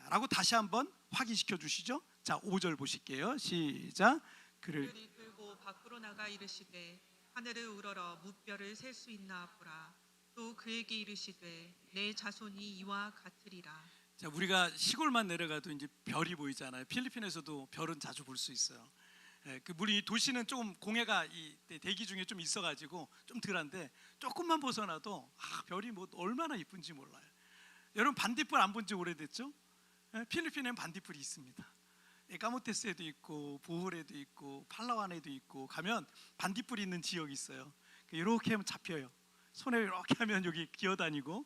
라고 다시 한번 확인시켜 주시죠. 자, 5절 보실게요. 시작. 그를 끌고 밖으로 나가 이르시되 하늘을 우러러 무별을 셀 수 있나 보라. 또 그에게 이르시되 내 자손이 이와 같으리라. 자, 우리가 시골만 내려가도 이제 별이 보이잖아요. 필리핀에서도 별은 자주 볼 수 있어요. 우리 도시는 조금 공해가 이 대기 중에 좀 있어가지고 좀 덜한데 조금만 벗어나도 별이 뭐 얼마나 이쁜지 몰라요. 여러분, 반딧불 안 본 지 오래됐죠? 필리핀에는 반딧불이 있습니다. 까모테스에도 있고 보홀에도 있고 팔라완에도 있고 가면 반딧불이 있는 지역이 있어요. 이렇게 하면 잡혀요. 손에 이렇게 하면 여기 기어다니고.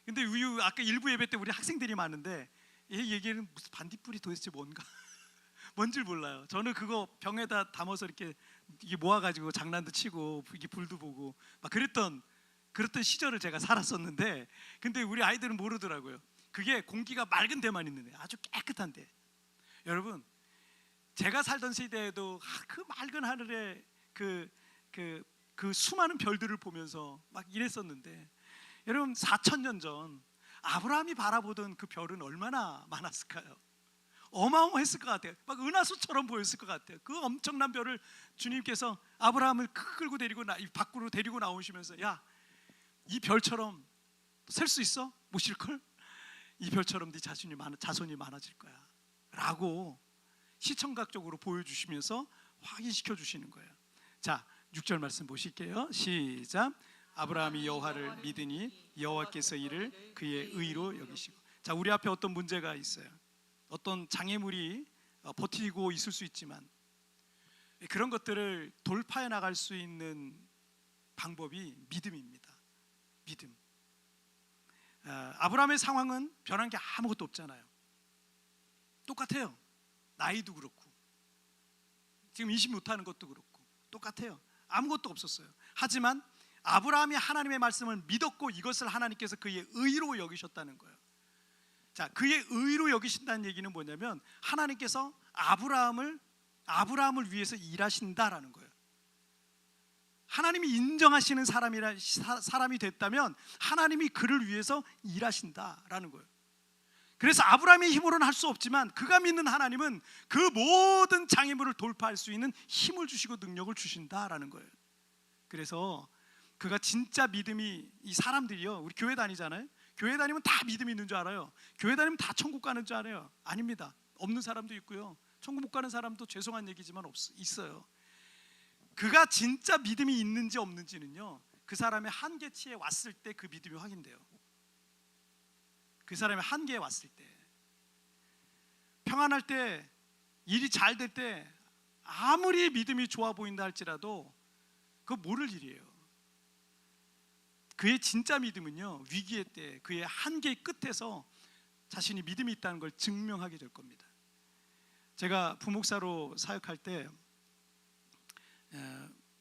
근데 아까 일부 예배 때 우리 학생들이 많은데 얘 얘기는 무슨 반딧불이 도대체 뭔가 뭔지 몰라요. 저는 그거 병에다 담아서 이렇게 모아가지고 장난도 치고 이게 불도 보고 막 그랬던 시절을 제가 살았었는데, 근데 우리 아이들은 모르더라고요. 그게 공기가 맑은 데만 있는 데, 아주 깨끗한 데. 여러분, 제가 살던 시대에도 그 맑은 하늘에 그 수많은 별들을 보면서 막 이랬었는데, 여러분, 4,000년 전 아브라함이 바라보던 그 별은 얼마나 많았을까요? 어마어마했을 것 같아요. 막 은하수처럼 보였을 것 같아요. 그 엄청난 별을 주님께서 아브라함을 끌고 밖으로 데리고 나오시면서, 야, 이 별처럼 셀 수 있어? 못 쉴걸? 이 별처럼 네 자손이 많아질 거야 라고 시청각적으로 보여주시면서 확인시켜 주시는 거예요. 자, 6절 말씀 보실게요. 시작. 아브라함이 여호와를 믿으니 여호와께서 이를 그의 의로 여기시고. 자, 우리 앞에 어떤 문제가 있어요. 어떤 장애물이 버티고 있을 수 있지만 그런 것들을 돌파해 나갈 수 있는 방법이 믿음입니다. 믿음. 아브라함의 상황은 변한 게 아무것도 없잖아요. 똑같아요. 나이도 그렇고 지금 인식 못하는 것도 그렇고 똑같아요. 아무것도 없었어요. 하지만 아브라함이 하나님의 말씀을 믿었고 이것을 하나님께서 그의 의로 여기셨다는 거예요. 자, 그의 의로 여기신다는 얘기는 뭐냐면 하나님께서 아브라함을 위해서 일하신다라는 거예요. 하나님이 인정하시는 사람이 됐다면 하나님이 그를 위해서 일하신다라는 거예요. 그래서 아브라함의 힘으로는 할 수 없지만 그가 믿는 하나님은 그 모든 장애물을 돌파할 수 있는 힘을 주시고 능력을 주신다라는 거예요. 그래서 그가 진짜 믿음이, 이 사람들이요, 우리 교회 다니잖아요. 교회 다니면 다 믿음이 있는 줄 알아요. 교회 다니면 다 천국 가는 줄 알아요. 아닙니다. 없는 사람도 있고요, 천국 못 가는 사람도 죄송한 얘기지만 있어요. 그가 진짜 믿음이 있는지 없는지는요, 그 사람의 한계치에 왔을 때 그 믿음이 확인돼요. 그 사람의 한계에 왔을 때, 평안할 때, 일이 잘 될 때 아무리 믿음이 좋아 보인다 할지라도 그거 모를 일이에요. 그의 진짜 믿음은요, 위기의 때, 그의 한계의 끝에서 자신이 믿음이 있다는 걸 증명하게 될 겁니다. 제가 부목사로 사역할 때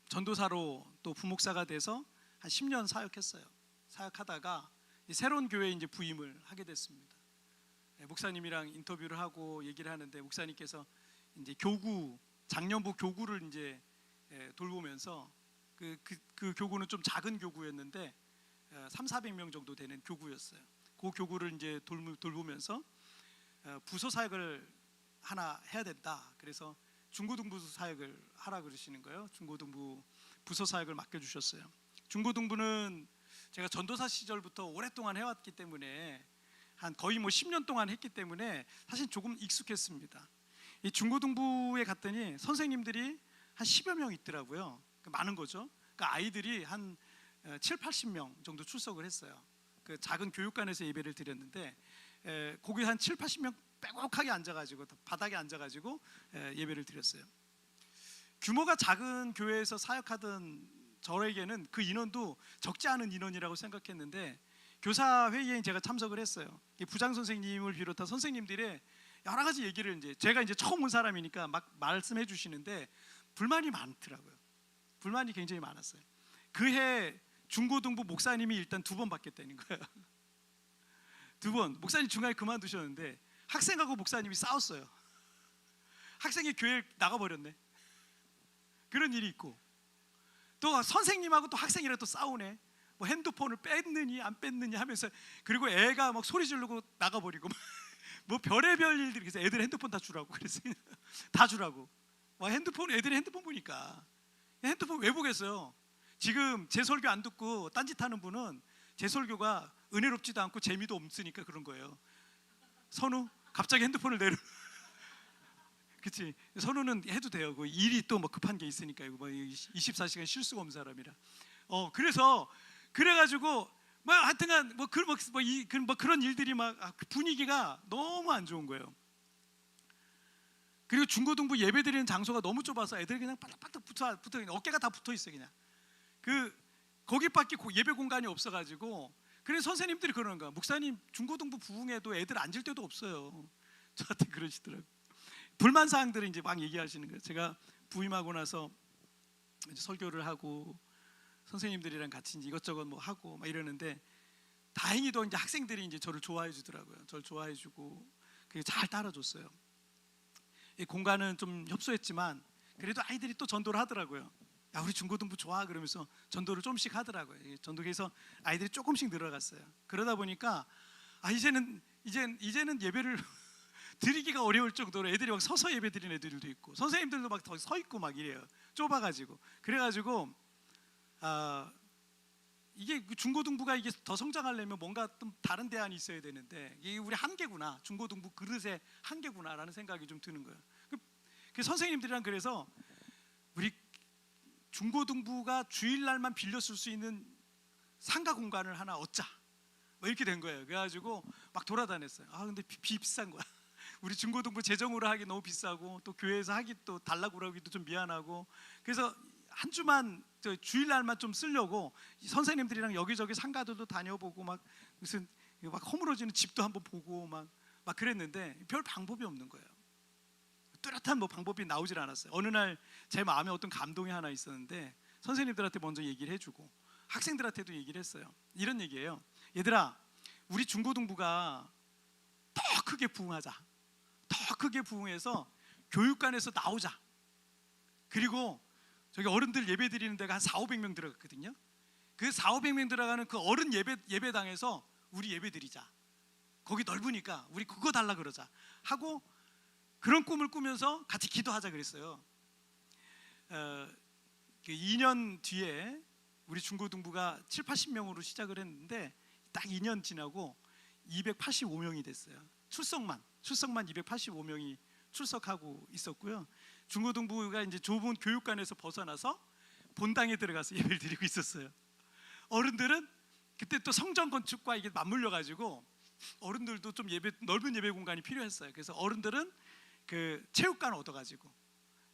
전도사로 또 부목사가 돼서 한 10년 사역했어요. 사역하다가 새로운 교회에 이제 부임을 하게 됐습니다. 목사님이랑 인터뷰를 하고 얘기를 하는데 목사님께서 이제 작년부 교구를 이제 돌보면서 그 교구는 좀 작은 교구였는데 300~400명 정도 되는 교구였어요. 그 교구를 이제 돌보면서 부서 사역을 하나 해야 된다. 그래서 중고등부 사역을 하라 그러시는 거예요. 중고등부 부서 사역을 맡겨주셨어요. 중고등부는 제가 전도사 시절부터 오랫동안 해왔기 때문에 한 거의 뭐 10년 동안 했기 때문에 사실 조금 익숙했습니다. 이 중고등부에 갔더니 선생님들이 한 10여 명 있더라고요. 많은 거죠. 그러니까 아이들이 한 7, 80명 정도 출석을 했어요. 그 작은 교육관에서 예배를 드렸는데 거기 한 7, 80명 빼곡하게 앉아가지고 바닥에 앉아가지고 예배를 드렸어요. 규모가 작은 교회에서 사역하던 저에게는 그 인원도 적지 않은 인원이라고 생각했는데 교사 회의에 제가 참석을 했어요. 부장 선생님을 비롯한 선생님들의 여러 가지 얘기를 제가 처음 온 사람이니까 막 말씀해 주시는데 불만이 많더라고요. 불만이 굉장히 많았어요. 그해 중고등부 목사님이 일단 2번 바뀌었다는 거예요. 2번 목사님 중간에 그만두셨는데 학생하고 목사님이 싸웠어요. 학생이 교회 나가버렸네. 그런 일이 있고 또 선생님하고 또 학생이랑 또 싸우네. 뭐 핸드폰을 뺐느니 안 뺐느니 하면서 그리고 애가 막 소리 지르고 나가버리고 뭐 별의별 일들이. 그래서 애들 핸드폰 다 주라고 그랬어요. 다 주라고. 막 핸드폰 애들이 핸드폰 보니까 핸드폰 왜 보겠어요? 지금 제 설교 안 듣고 딴짓하는 분은 제 설교가 은혜롭지도 않고 재미도 없으니까 그런 거예요. 선우 갑자기 핸드폰을 내려. 그치? 선우는 해도 돼요. 그 일이 또 뭐 급한 게 있으니까 이거 뭐 24시간 쉴 수가 없는 사람이라. 그래서 그래가지고 뭐 하여튼간 그런 일들이 막 분위기가 너무 안 좋은 거예요. 그리고 중고등부 예배 드리는 장소가 너무 좁아서 애들이 그냥 바닥바닥 붙어 어깨가 다 붙어 있어 그냥. 거기밖에 예배 공간이 없어가지고 그래서 선생님들이 그러는 거야. 목사님 중고등부 부흥회도 애들 앉을 데도 없어요. 저한테 그러시더라고요. 불만 사항들을 이제 막 얘기하시는 거예요. 제가 부임하고 나서 이제 설교를 하고 선생님들이랑 같이 이제 이것저것 뭐 하고 막 이러는데 다행히도 이제 학생들이 이제 저를 좋아해 주더라고요. 저를 좋아해 주고 그게 잘 따라줬어요. 이 공간은 좀 협소했지만 그래도 아이들이 또 전도를 하더라고요. 야 우리 중고등부 좋아 그러면서 전도를 조금씩 하더라고요. 전도에서 아이들이 조금씩 늘어갔어요. 그러다 보니까 이제는 예배를 드리기가 어려울 정도로 애들이 막 서서 예배 드리는 애들도 있고 선생님들도 막 더 서 있고 막 이래요. 좁아가지고 그래가지고 이게 중고등부가 이게 더 성장하려면 뭔가 좀 다른 대안이 있어야 되는데 이게 우리 한계구나. 중고등부 그릇의 한계구나라는 생각이 좀 드는 거예요. 그 선생님들이랑 그래서 우리 중고등부가 주일날만 빌려 쓸 수 있는 상가 공간을 하나 얻자. 뭐 이렇게 된 거예요. 그래가지고 막 돌아다녔어요. 근데 비싼 거야. 우리 중고등부 재정으로 하기 너무 비싸고 또 교회에서 하기 또 달라고 그러기도 좀 미안하고 그래서 한 주만 주일날만 좀 쓰려고 선생님들이랑 여기저기 상가들도 다녀보고 막 무슨 막 허물어지는 집도 한번 보고 막 그랬는데 별 방법이 없는 거예요. 뚜렷한 뭐 방법이 나오질 않았어요. 어느 날 제 마음에 어떤 감동이 하나 있었는데 선생님들한테 먼저 얘기를 해주고 학생들한테도 얘기를 했어요. 이런 얘기예요. 얘들아 우리 중고등부가 더 크게 부흥하자. 더 크게 부흥해서 교육관에서 나오자. 그리고 저기 어른들 예배 드리는 데가 한 4,500명 들어갔거든요. 그 4,500명 들어가는 그 어른 예배당에서 우리 예배 드리자. 거기 넓으니까 우리 그거 달라 그러자 하고 그런 꿈을 꾸면서 같이 기도하자 그랬어요. 2년 뒤에 우리 중고등부가 7, 80명으로 시작을 했는데 딱 2년 지나고 285명이 됐어요. 출석만 285명이 출석하고 있었고요. 중고등부가 이제 좁은 교육관에서 벗어나서 본당에 들어가서 예배를 드리고 있었어요. 어른들은 그때 또 성전 건축과 이게 맞물려 가지고 어른들도 좀 넓은 예배 공간이 필요했어요. 그래서 어른들은 그 체육관 얻어 가지고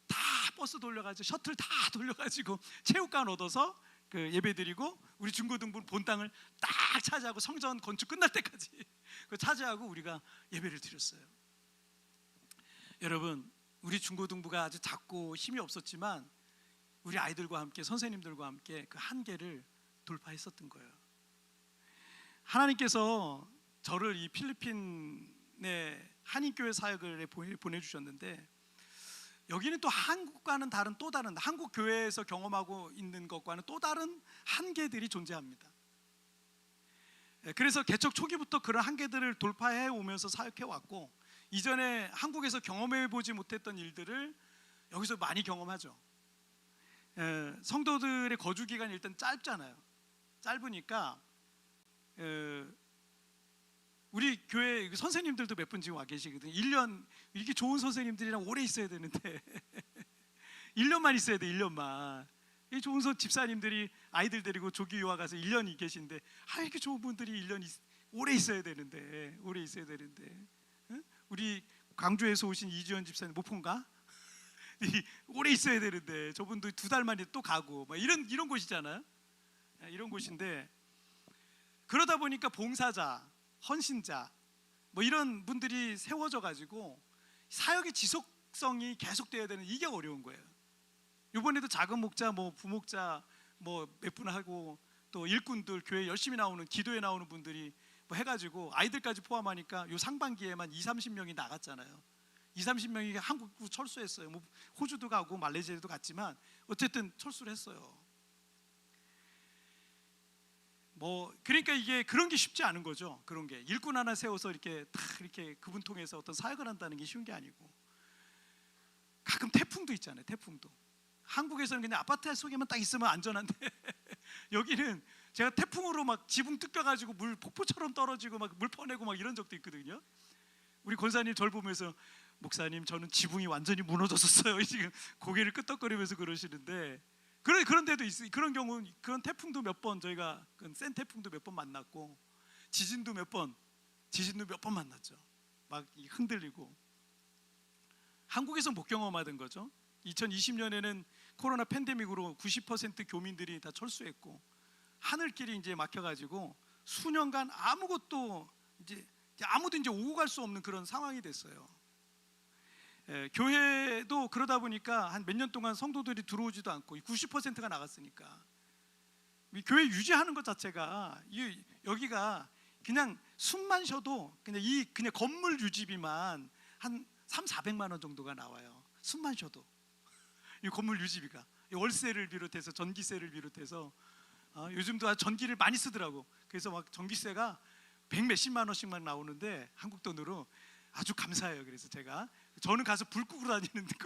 다 버스 돌려가지고 셔틀 다 돌려가지고 체육관 얻어서 그 예배 드리고 우리 중고등부 본당을 딱 차지하고 성전 건축 끝날 때까지 그 차지하고 우리가 예배를 드렸어요. 여러분 우리 중고등부가 아주 작고 힘이 없었지만 우리 아이들과 함께 선생님들과 함께 그 한계를 돌파했었던 거예요. 하나님께서 저를 이 필리핀의 한인교회 사역을 보내주셨는데 여기는 또 한국과는 다른 또 다른 한국 교회에서 경험하고 있는 것과는 또 다른 한계들이 존재합니다. 그래서 개척 초기부터 그런 한계들을 돌파해 오면서 사역해 왔고 이전에 한국에서 경험해 보지 못했던 일들을 여기서 많이 경험하죠. 성도들의 거주 기간이 일단 짧잖아요. 짧으니까 우리 교회 선생님들도 몇 분 지금 와 계시거든요. 1년 이렇게 좋은 선생님들이랑 오래 있어야 되는데 1년만 있어야 돼. 1년만. 이 좋은 집사님들이 아이들 데리고 조기 유학 가서 1년이 계신데 이렇게 좋은 분들이 1년 오래 있어야 되는데 응? 우리 광주에서 오신 이주연 집사님 목포인가? 오래 있어야 되는데 저분도 2달 만에 또 가고 막 이런 곳이잖아요. 이런 곳인데 그러다 보니까 봉사자, 헌신자 뭐 이런 분들이 세워져 가지고 사역의 지속성이 계속돼야 되는 이게 어려운 거예요. 이번에도 작은 목자, 뭐 부목자 뭐 몇 분 하고 또 일꾼들 교회 열심히 나오는 기도에 나오는 분들이 뭐 해가지고 아이들까지 포함하니까 요 상반기에만 20-30명이 나갔잖아요. 20-30명이 한국으로 철수했어요. 뭐 호주도 가고 말레이시아도 갔지만 어쨌든 철수를 했어요. 뭐 그러니까 이게 그런 게 쉽지 않은 거죠. 그런 게 일꾼 하나 세워서 이렇게 딱 이렇게 그분 통해서 어떤 사역을 한다는 게 쉬운 게 아니고 가끔 태풍도 있잖아요. 태풍도 한국에서는 그냥 아파트 속에만 딱 있으면 안전한데 여기는 제가 태풍으로 막 지붕 뜯겨가지고 물 폭포처럼 떨어지고 막 물 퍼내고 막 이런 적도 있거든요. 우리 권사님 저를 보면서 목사님 저는 지붕이 완전히 무너졌었어요. 지금 고개를 끄덕거리면서 그러시는데 그런 데도 있어요. 그런 경우 그런 태풍도 몇 번 저희가 센 태풍도 몇 번 만났고 지진도 몇 번 만났죠. 막 흔들리고 한국에서 못 경험하던 거죠. 2020년에는 코로나 팬데믹으로 90% 교민들이 다 철수했고 하늘길이 이제 막혀가지고 수년간 아무것도 아무도 이제 오고 갈 수 없는 그런 상황이 됐어요. 교회도 그러다 보니까 한 몇 년 동안 성도들이 들어오지도 않고 90%가 나갔으니까 교회 유지하는 것 자체가 여기가 그냥 숨만 쉬어도 그냥 건물 유지비만 한 300-400만 원 정도가 나와요. 숨만 쉬어도 이 건물 유지비가 월세를 비롯해서 전기세를 비롯해서 요즘도 전기를 많이 쓰더라고. 그래서 막 전기세가 100몇십만 원씩만 나오는데 한국 돈으로 아주 감사해요. 그래서 저는 가서 불 끄고 다니는데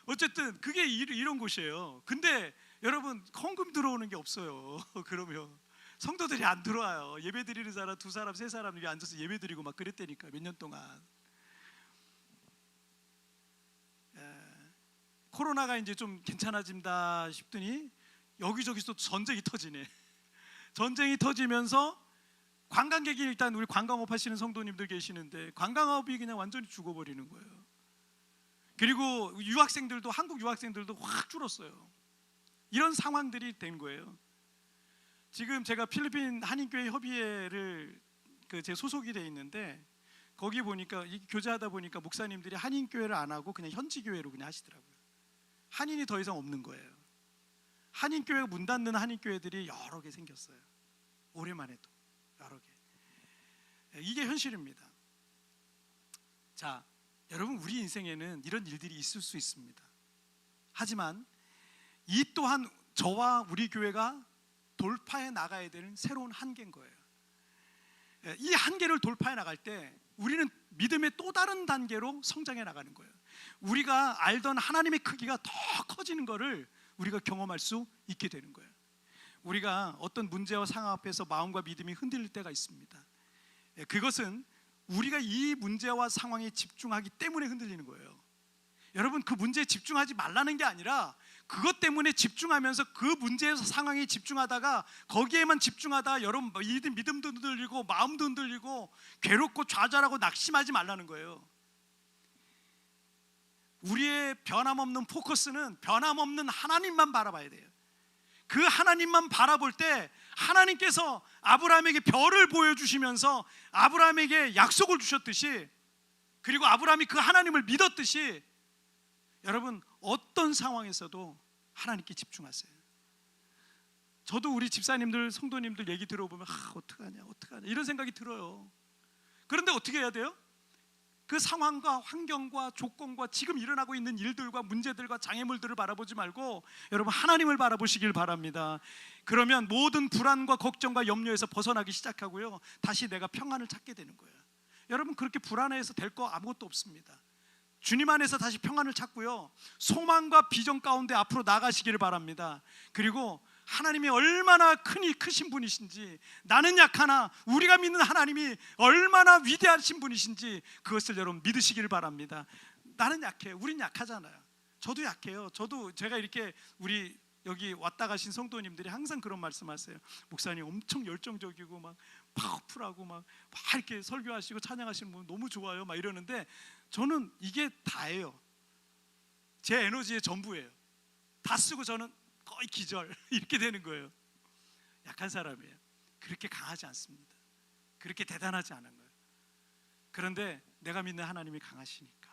어쨌든 그게 이런 곳이에요. 근데 여러분 헌금 들어오는 게 없어요. 그러면 성도들이 안 들어와요. 예배 드리는 사람 2사람 3사람 여기 앉아서 예배 드리고 막 그랬다니까 몇 년 동안. 코로나가 이제 좀 괜찮아진다 싶더니 여기저기서 전쟁이 터지네. 전쟁이 터지면서 관광객이 일단 우리 관광업 하시는 성도님들 계시는데 관광업이 그냥 완전히 죽어버리는 거예요. 그리고 유학생들도 한국 유학생들도 확 줄었어요. 이런 상황들이 된 거예요. 지금 제가 필리핀 한인교회 협의회를 제 소속이 돼 있는데 거기 보니까 교제하다 보니까 목사님들이 한인교회를 안 하고 그냥 현지교회로 그냥 하시더라고요. 한인이 더 이상 없는 거예요. 한인교회가 문 닫는 한인교회들이 여러 개 생겼어요. 올해만 해도 여러 개. 이게 현실입니다. 자, 여러분 우리 인생에는 이런 일들이 있을 수 있습니다. 하지만 이 또한 저와 우리 교회가 돌파해 나가야 되는 새로운 한계인 거예요. 이 한계를 돌파해 나갈 때 우리는 믿음의 또 다른 단계로 성장해 나가는 거예요. 우리가 알던 하나님의 크기가 더 커지는 것을 우리가 경험할 수 있게 되는 거예요. 우리가 어떤 문제와 상황 앞에서 마음과 믿음이 흔들릴 때가 있습니다. 그것은 우리가 이 문제와 상황에 집중하기 때문에 흔들리는 거예요. 여러분 그 문제에 집중하지 말라는 게 아니라 그것 때문에 집중하면서 그 문제에서 상황에 집중하다가 거기에만 집중하다가 여러분 믿음도 흔들리고 마음도 흔들리고 괴롭고 좌절하고 낙심하지 말라는 거예요. 우리의 변함없는 포커스는 변함없는 하나님만 바라봐야 돼요. 그 하나님만 바라볼 때 하나님께서 아브라함에게 별을 보여주시면서 아브라함에게 약속을 주셨듯이 그리고 아브라함이 그 하나님을 믿었듯이 여러분 어떤 상황에서도 하나님께 집중하세요. 저도 우리 집사님들 성도님들 얘기 들어보면 어떡하냐 이런 생각이 들어요. 그런데 어떻게 해야 돼요? 그 상황과 환경과 조건과 지금 일어나고 있는 일들과 문제들과 장애물들을 바라보지 말고 여러분 하나님을 바라보시길 바랍니다. 그러면 모든 불안과 걱정과 염려에서 벗어나기 시작하고요 다시 내가 평안을 찾게 되는 거예요. 여러분 그렇게 불안해서 될 거 아무것도 없습니다. 주님 안에서 다시 평안을 찾고요, 소망과 비전 가운데 앞으로 나가시기를 바랍니다. 그리고 하나님이 얼마나 크신 분이신지, 나는 약하나 우리가 믿는 하나님이 얼마나 위대하신 분이신지 그것을 여러분 믿으시기를 바랍니다. 나는 약해요. 우린 약하잖아요. 저도 약해요. 제가 이렇게 우리 여기 왔다 가신 성도님들이 항상 그런 말씀하세요. 목사님 엄청 열정적이고 막 파워풀하고 막 이렇게 설교하시고 찬양하시는 분 너무 좋아요 막 이러는데, 저는 이게 다예요. 제 에너지의 전부예요. 다 쓰고 저는 거의 기절 이렇게 되는 거예요. 약한 사람이에요. 그렇게 강하지 않습니다. 그렇게 대단하지 않은 거예요. 그런데 내가 믿는 하나님이 강하시니까,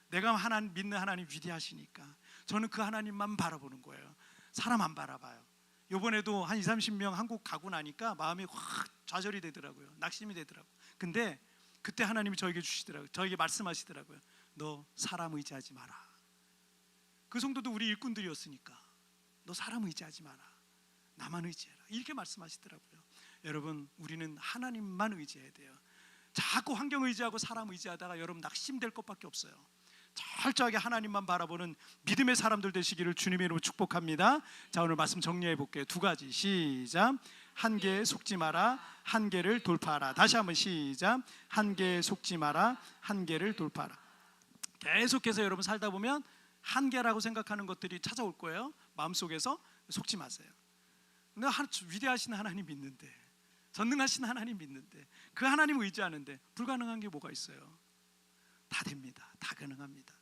내가 믿는 하나님 위대하시니까 저는 그 하나님만 바라보는 거예요. 사람 안 바라봐요. 이번에도 한 20-30명 한국 가고 나니까 마음이 확 좌절이 되더라고요. 낙심이 되더라고요. 근데 그때 하나님이 저에게 주시더라고요. 저에게 말씀하시더라고요. 너 사람 의지하지 마라. 그 성도도 우리 일꾼들이었으니까 너 사람 의지하지 마라. 나만 의지해라. 이렇게 말씀하시더라고요. 여러분, 우리는 하나님만 의지해야 돼요. 자꾸 환경 의지하고 사람 의지하다가 여러분 낙심될 것밖에 없어요. 철저하게 하나님만 바라보는 믿음의 사람들 되시기를 주님의 이름으로 축복합니다. 자, 오늘 말씀 정리해 볼게요. 2가지. 시작. 한계에 속지 마라. 한계를 돌파하라. 다시 한번 시작. 한계에 속지 마라. 한계를 돌파하라. 계속해서 여러분 살다 보면 한계라고 생각하는 것들이 찾아올 거예요. 마음속에서 속지 마세요. 내가 위대하신 하나님 믿는데, 전능하신 하나님 믿는데, 그 하나님 의지하는데 불가능한 게 뭐가 있어요? 다 됩니다. 다 가능합니다.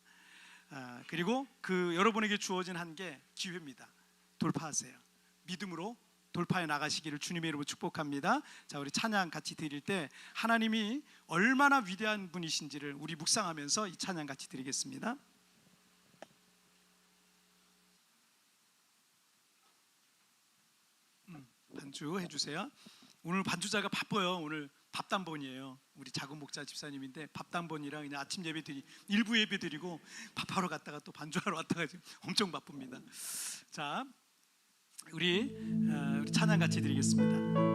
그리고 그 여러분에게 주어진 한계 기회입니다. 돌파하세요. 믿음으로 돌파해 나가시기를 주님의 이름으로 축복합니다. 자, 우리 찬양 같이 드릴 때 하나님이 얼마나 위대한 분이신지를 우리 묵상하면서 이 찬양 같이 드리겠습니다. 반주 해주세요. 오늘 반주자가 바빠요. 오늘 밥단번이에요. 우리 작은 목자 집사님인데 밥단번이랑 그냥 아침 예배 드리, 일부 예배 드리고 밥하러 갔다가 또 반주하러 왔다가 지금 엄청 바쁩니다. 자, 우리 찬양 같이 드리겠습니다.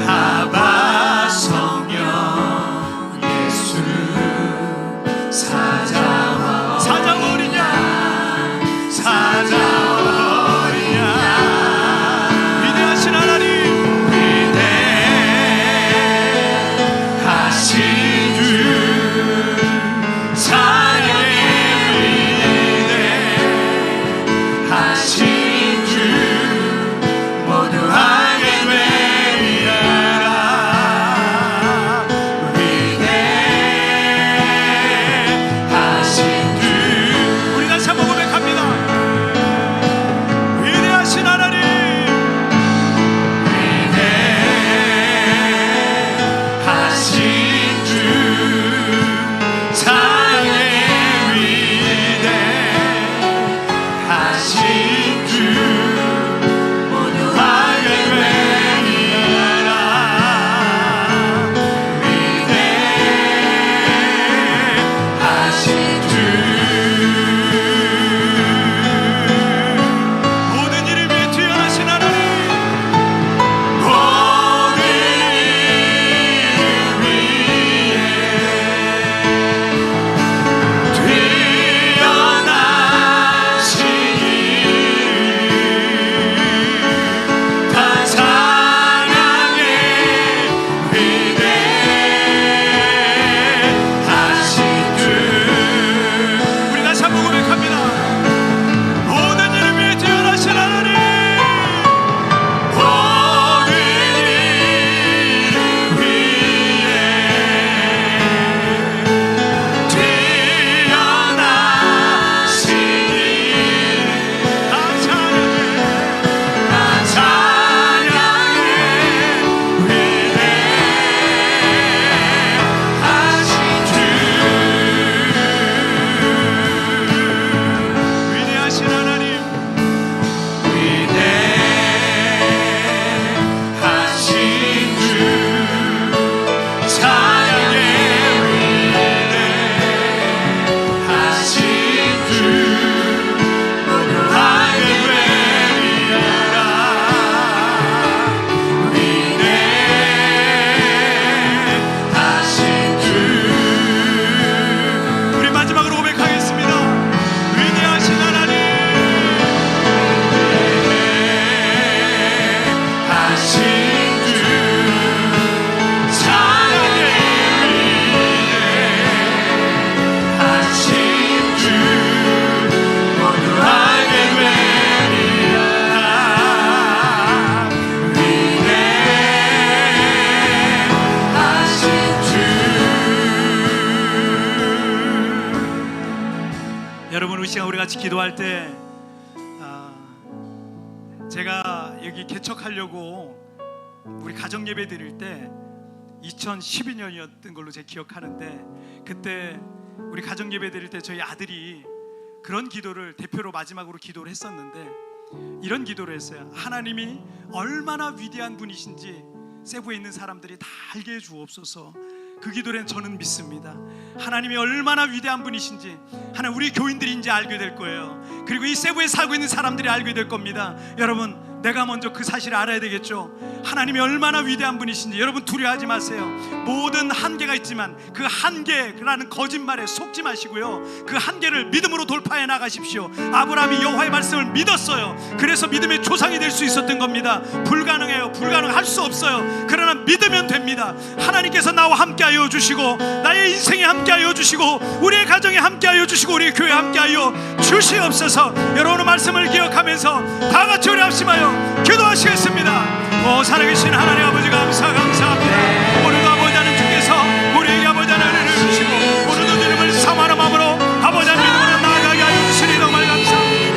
아바 성령 시간 우리 같이 기도할 때 제가 여기 개척하려고 우리 가정 예배 드릴 때 2012년이었던 걸로 제가 기억하는데, 그때 우리 가정 예배 드릴 때 저희 아들이 그런 기도를 대표로 마지막으로 기도를 했었는데, 이런 기도를 했어요. 하나님이 얼마나 위대한 분이신지 세부에 있는 사람들이 다 알게 해 주옵소서. 그 기도를 저는 믿습니다. 하나님이 얼마나 위대한 분이신지 하나님 우리 교인들이 이제 알게 될 거예요. 그리고 이 세부에 살고 있는 사람들이 알게 될 겁니다. 여러분, 내가 먼저 그 사실을 알아야 되겠죠. 하나님이 얼마나 위대한 분이신지 여러분 두려워하지 마세요. 모든 한계가 있지만 그 한계라는 거짓말에 속지 마시고요, 그 한계를 믿음으로 돌파해 나가십시오. 아브라함이 여호와의 말씀을 믿었어요. 그래서 믿음의 조상이 될 수 있었던 겁니다. 불가능해요. 불가능할 수 없어요. 그러나 믿으면 됩니다. 하나님께서 나와 함께하여 주시고, 나의 인생에 함께하여 주시고, 우리의 가정에 함께하여 주시고, 우리의 교회에 함께하여 주시옵소서. 여러분의 말씀을 기억하면서 다 같이 우리 합심하여 기도하시겠습니다. 살아계신 하나님 아버지 감사합니다. 오늘도 아버지 하나님 주께서 우리에게 아버지 하나님 은혜를 주시고, 오늘도 주님을 사모하는 마음으로 아버지 하나님 믿음으로 나아가게 하여 주시니 정말 감사합니다.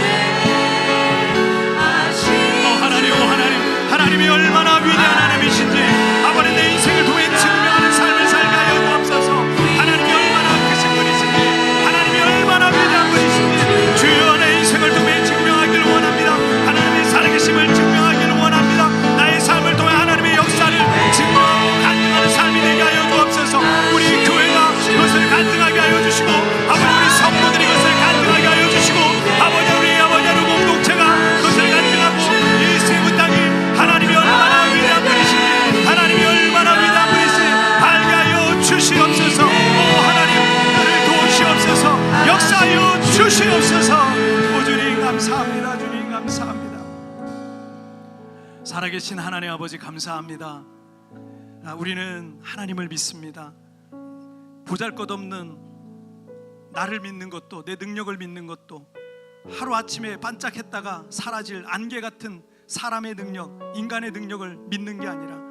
하나님이 얼마나 위대한 하나님이신지 아버지 내 인생을 통해 증명하는 삶을 살게 하여 주옵소서. 하나님이 얼마나 크신 분이신지, 하나님이 얼마나 위대한 분이신지 주여 내 인생을 통해 증명하기를 원합니다. 하나님의 살아계심을 증명하기를 원합니다. 나의 삶을 통해 하나님의 역사를 증명하고 간증하는 삶이 되게 하여 주옵소서. 우리 교회가 그것을 간증하게 하여 주시고, 아버지 우리 성도들이 그것을 간증하게 하여 주시고, 아버지 우리 공동체가 그것을 간증하고, 이 세부 땅이 하나님이 얼마나 위대한 분이신지, 하나님이 얼마나 위대한 분이신지 알게 하여 주시옵소서. 하나님 나를 도우시옵소서. 역사하여 주시옵소서. 주님 감사합니다. 주님 감사합니다. 살아계신 하나님 아버지 감사합니다. 우리는 하나님을 믿습니다. 보잘것없는 나를 믿는 것도, 내 능력을 믿는 것도, 하루아침에 반짝했다가 사라질 안개 같은 사람의 능력, 인간의 능력을 믿는 게 아니라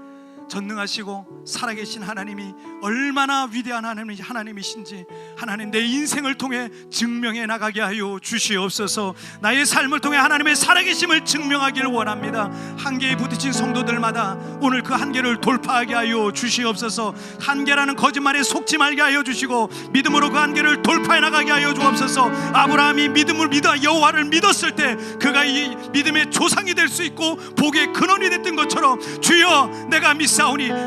전능하시고 살아계신 하나님이 얼마나 위대한 하나님이신지 하나님 내 인생을 통해 증명해 나가게 하여 주시옵소서. 나의 삶을 통해 하나님의 살아계심을 증명하기를 원합니다. 한계에 부딪힌 성도들마다 오늘 그 한계를 돌파하게 하여 주시옵소서. 한계라는 거짓말에 속지 말게 하여 주시고, 믿음으로 그 한계를 돌파해 나가게 하여 주옵소서. 아브라함이 믿음을 믿어 여호와를 믿었을 때 그가 이 믿음의 조상이 될 수 있고 복의 근원이 됐던 것처럼, 주여 내가 믿사오니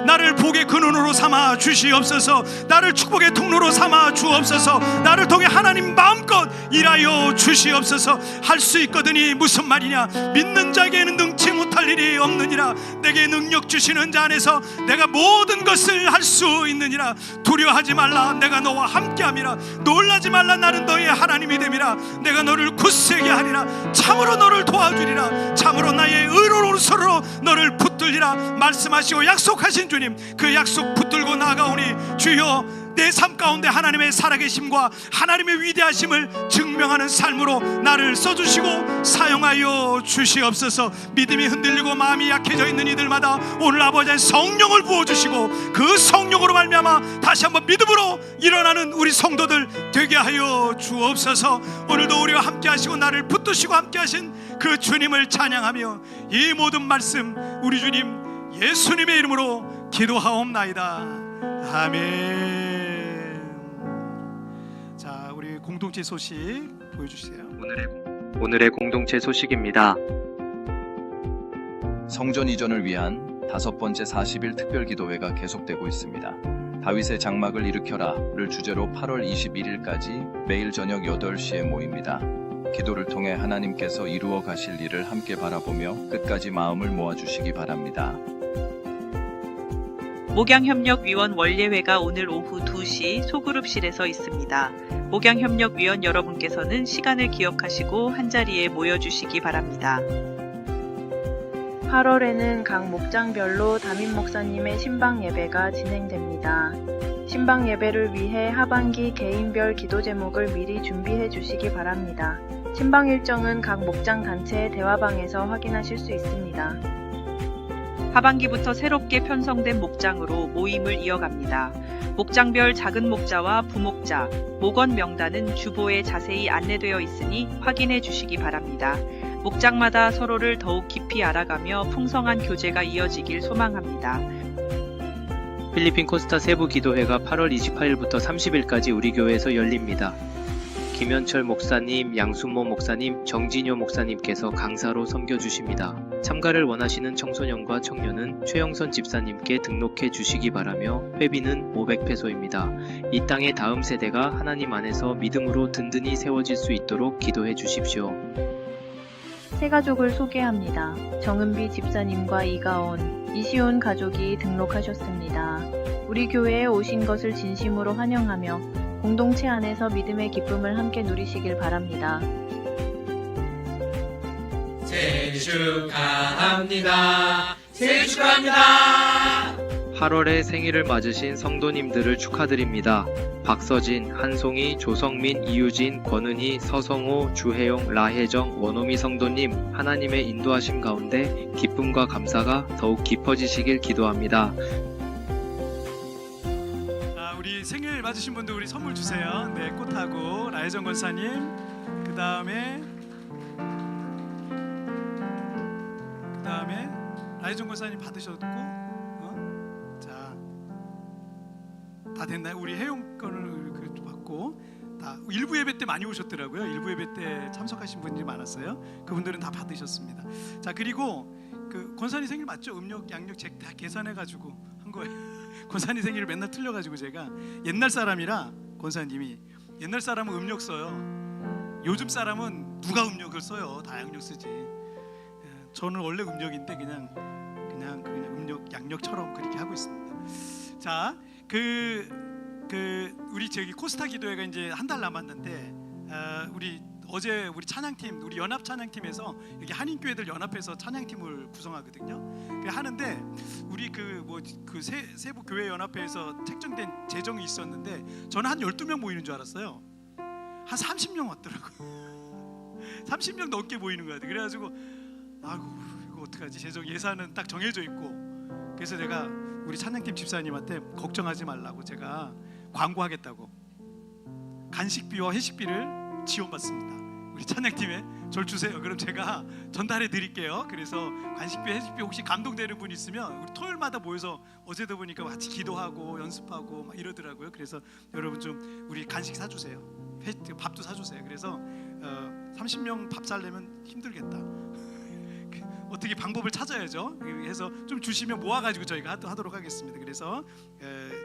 나를 복의 근원으로 삼아 주시옵소서. 나를 축복의 통로로 삼아 주옵소서. 나를 통해 하나님 마음껏 일하여 주시옵소서. 할 수 있거든이 무슨 말이냐? 믿는 자에게는 능치 못할 일이 없느니라. 내게 능력 주시는 자 안에서 내가 모든 것을 할 수 있느니라. 두려워하지 말라. 내가 너와 함께함이라. 놀라지 말라. 나는 너의 하나님이 됨이라. 내가 너를 굳세게 하리라. 참으로 너를 도와주리라. 참으로 나의 의로로서로 너를 붙들리라. 말씀하시고 약속하신 주님, 그 약속 붙들고 나아가오니 주여 내 삶 가운데 하나님의 살아계심과 하나님의 위대하심을 증명하는 삶으로 나를 써주시고 사용하여 주시옵소서. 믿음이 흔들리고 마음이 약해져 있는 이들마다 오늘 아버지의 성령을 부어주시고, 그 성령으로 말미암아 다시 한번 믿음으로 일어나는 우리 성도들 되게 하여 주옵소서. 오늘도 우리와 함께 하시고 나를 붙드시고 함께 하신 그 주님을 찬양하며 이 모든 말씀 우리 주님 예수님의 이름으로 기도하옵나이다. 아멘. 자, 우리 공동체 소식 보여주세요. 오늘의 공동체 소식입니다. 성전 이전을 위한 5번째 40일 특별기도회가 계속되고 있습니다. 다윗의 장막을 일으켜라를 주제로 8월 21일까지 매일 저녁 8시에 모입니다. 기도를 통해 하나님께서 이루어 가실 일을 함께 바라보며 끝까지 마음을 모아주시기 바랍니다. 목양협력위원 원례회가 오늘 오후 2시 소그룹실에서 있습니다. 목양협력위원 여러분께서는 시간을 기억하시고 한자리에 모여주시기 바랍니다. 8월에는 각 목장별로 담임 목사님의 신방 예배가 진행됩니다. 신방 예배를 위해 하반기 개인별 기도 제목을 미리 준비해 주시기 바랍니다. 신방 일정은 각 목장 단체의 대화방에서 확인하실 수 있습니다. 하반기부터 새롭게 편성된 목장으로 모임을 이어갑니다. 목장별 작은 목자와 부목자, 목원 명단은 주보에 자세히 안내되어 있으니 확인해 주시기 바랍니다. 목장마다 서로를 더욱 깊이 알아가며 풍성한 교제가 이어지길 소망합니다. 필리핀 코스타 세부 기도회가 8월 28일부터 30일까지 우리 교회에서 열립니다. 김현철 목사님, 양순모 목사님, 정진효 목사님께서 강사로 섬겨주십니다. 참가를 원하시는 청소년과 청년은 최영선 집사님께 등록해 주시기 바라며 회비는 500페소입니다. 이 땅의 다음 세대가 하나님 안에서 믿음으로 든든히 세워질 수 있도록 기도해 주십시오. 새 가족을 소개합니다. 정은비 집사님과 이가온, 이시온 가족이 등록하셨습니다. 우리 교회에 오신 것을 진심으로 환영하며 공동체 안에서 믿음의 기쁨을 함께 누리시길 바랍니다. 생일 축하합니다. 생일 축하합니다. 8월에 생일을 맞으신 성도님들을 축하드립니다. 박서진, 한송이, 조성민, 이유진, 권은희, 서성호, 주혜영, 라혜정, 원호미 성도님 하나님의 인도하심 가운데 기쁨과 감사가 더욱 깊어지시길 기도합니다. 우리 생일 맞으신 분들 우리 선물 주세요. 네, 꽃하고 라혜정 권사님, 그 다음에 라혜정 권사님 받으셨고, 자, 다 됐나요? 우리 혜용 거를 받고 다 일부 예배 때 많이 오셨더라고요. 일부 예배 때 참석하신 분들이 많았어요. 그분들은 다 받으셨습니다. 자, 그리고 그 권사님 생일 맞죠? 음력 양력 다 계산해가지고 한 거예요. 권사님 생일을 맨날 틀려가지고 제가 옛날 사람이라 권사님이 옛날 사람은 음력 써요. 요즘 사람은 누가 음력을 써요? 다 양력 쓰지. 저는 원래 음력인데 그냥 음력 양력처럼 그렇게 하고 있습니다. 자, 우리 저기 코스타 기도회가 이제 한 달 남았는데 우리 어제 우리 찬양팀, 우리 연합 찬양팀에서 여기 한인교회들 연합해서 찬양팀을 구성하거든요. 하는데 우리 세부 교회 연합회에서 책정된 재정이 있었는데 저는 한 12명 모이는 줄 알았어요. 한 30명 왔더라고요. 30명 넘게 모이는 거야. 그래가지고 아이고 이거 어떡하지? 재정 예산은 딱 정해져 있고, 그래서 제가 우리 찬양팀 집사님한테 걱정하지 말라고 제가 광고하겠다고 간식비와 회식비를 지원받습니다. 우리 찬양팀에 절 주세요. 그럼 제가 전달해 드릴게요. 그래서 간식비, 회식비 혹시 감동되는 분 있으면 우리 토요일마다 모여서 어제도 보니까 같이 기도하고 연습하고 막 이러더라고요. 그래서 여러분 좀 우리 간식 사주세요. 밥도 사주세요. 그래서 30명 밥 살려면 힘들겠다. 어떻게 방법을 찾아야죠. 해서 좀 주시면 모아가지고 저희가 하도록 하겠습니다. 그래서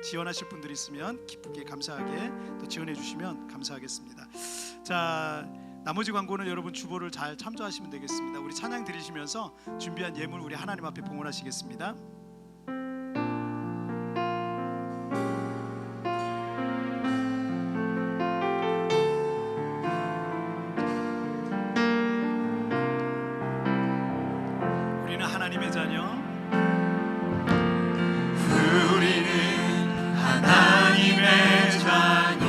지원하실 분들이 있으면 기쁘게 감사하게 또 지원해 주시면 감사하겠습니다. 자, 나머지 광고는 여러분 주보를 잘 참조하시면 되겠습니다. 우리 찬양 드리시면서 준비한 예물 우리 하나님 앞에 봉헌하시겠습니다. 하나님의 자녀, 우리는 하나님의 자녀,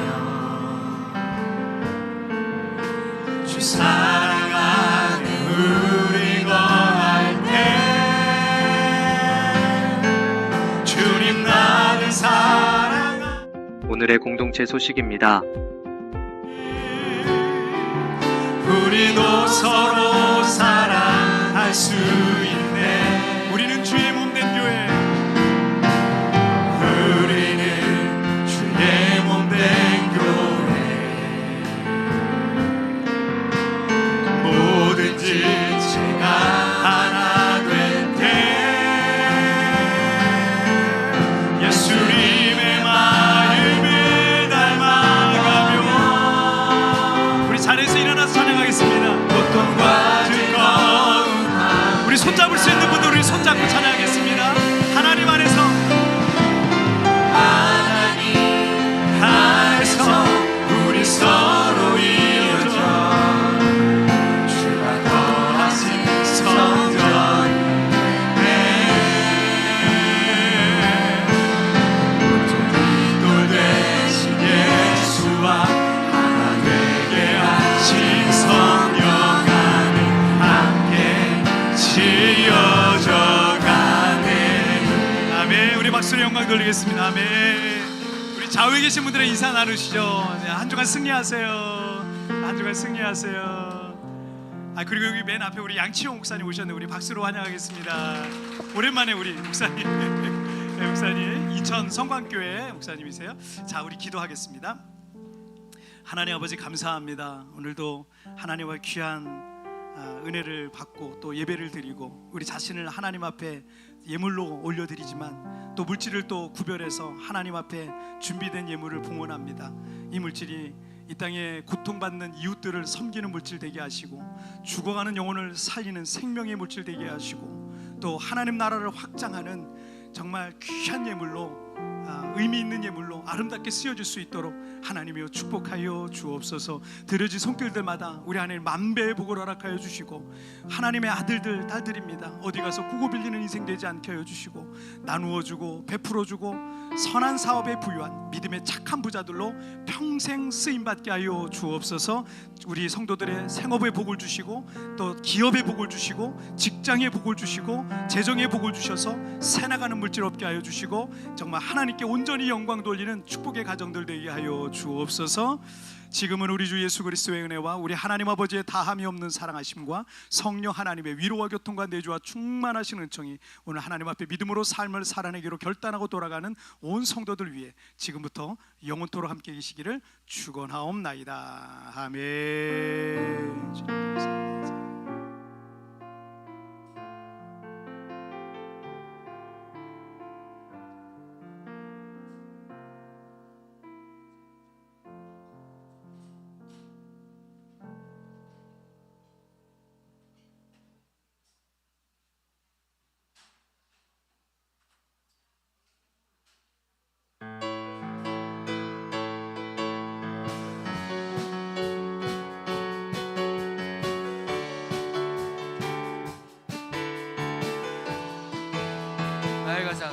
주 사랑하는 우리 거할 때 주님 나를 사랑하. 오늘의 공동체 소식입니다. 우리도 서로 사랑할 수 있네. 우리는 주의 몸된 교회. 우리는 주의 몸된 교회. 뭐든지 제가 하나 될 때 예수님의 마음을 닮아가며 우리 자리에서 일어나서 찬양하겠습니다. 고통과 즐거움 우리 손잡을 박수로 영광 돌리겠습니다. 아멘. 우리 좌우에 계신 분들의 인사 나누시죠. 네, 한 주간 승리하세요. 한 주간 승리하세요. 그리고 여기 맨 앞에 우리 양치용 목사님 오셨는데 우리 박수로 환영하겠습니다. 오랜만에 우리 목사님. 네, 목사님 이천 성광교회 목사님이세요. 자, 우리 기도하겠습니다. 하나님 아버지 감사합니다. 오늘도 하나님의 귀한 은혜를 받고 또 예배를 드리고 우리 자신을 하나님 앞에 예물로 올려드리지만 또 물질을 또 구별해서 하나님 앞에 준비된 예물을 봉헌합니다. 이 물질이 이 땅에 고통받는 이웃들을 섬기는 물질 되게 하시고 죽어가는 영혼을 살리는 생명의 물질 되게 하시고 또 하나님 나라를 확장하는 정말 귀한 예물로 의미 있는 예물로 아름답게 쓰여질 수 있도록 하나님이여 축복하여 주옵소서. 드려진 손길들마다 우리 하나님 만배의 복을 허락하여 주시고 하나님의 아들들 딸들입니다. 어디 가서 꾸고 빌리는 인생 되지 않게 하여 주시고 나누어주고 베풀어주고 선한 사업에 부유한 믿음의 착한 부자들로 평생 쓰임받게 하여 주옵소서. 우리 성도들의 생업의 복을 주시고 또 기업의 복을 주시고 직장의 복을 주시고 재정의 복을 주셔서 새나가는 물질 없게 하여 주시고 정말 하나님께 온전히 영광 돌리는 축복의 가정들 되게 하여 주옵소서. 지금은 우리 주 예수 그리스도의 은혜와 우리 하나님 아버지의 다함이 없는 사랑하심과 성령 하나님의 위로와 교통과 내주와 충만하신 은총이 오늘 하나님 앞에 믿음으로 삶을 살아내기로 결단하고 돌아가는 온 성도들 위해 지금부터 영원토록 함께 계시기를 축원하옵나이다. 아멘.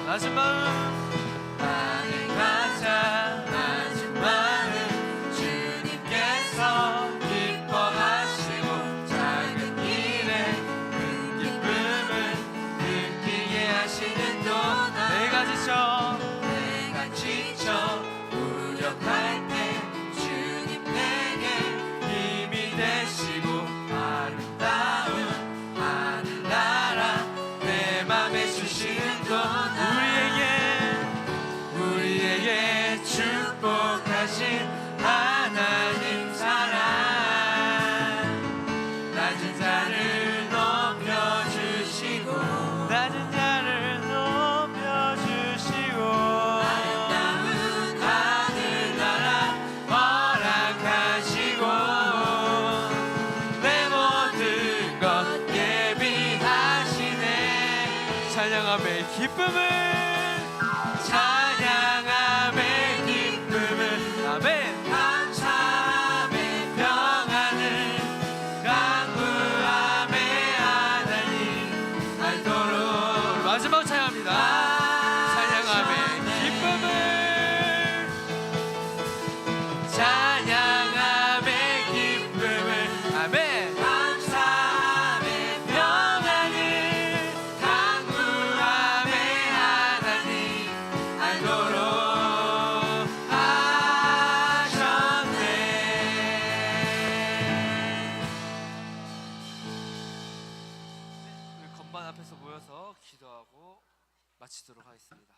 낮은 마음 낮은 마음 주님께서 기뻐하시고 작은 일에 큰 기쁨을 느끼게 하시는 도다. 내가 지쳐 무력할 때 주님 내게 힘이 되시고 아름다운 하늘나라 내 맘에 주시는 도다. 우리에게 축복하신 하나님 사랑 낮은 자를 높여주시고 아름다운 하늘나라 허락하시고 내 모든 것 예비하시네. 찬양함의 기쁨을 아멘. 감사함의 평안을 강구함의 하나님 알도록 마지막 찬양합니다. 찬양함의 기쁨을 아멘. 감사함의 평안을 강구함의 하나님 알도록 건반 앞에서 모여서 기도하고 마치도록 하겠습니다.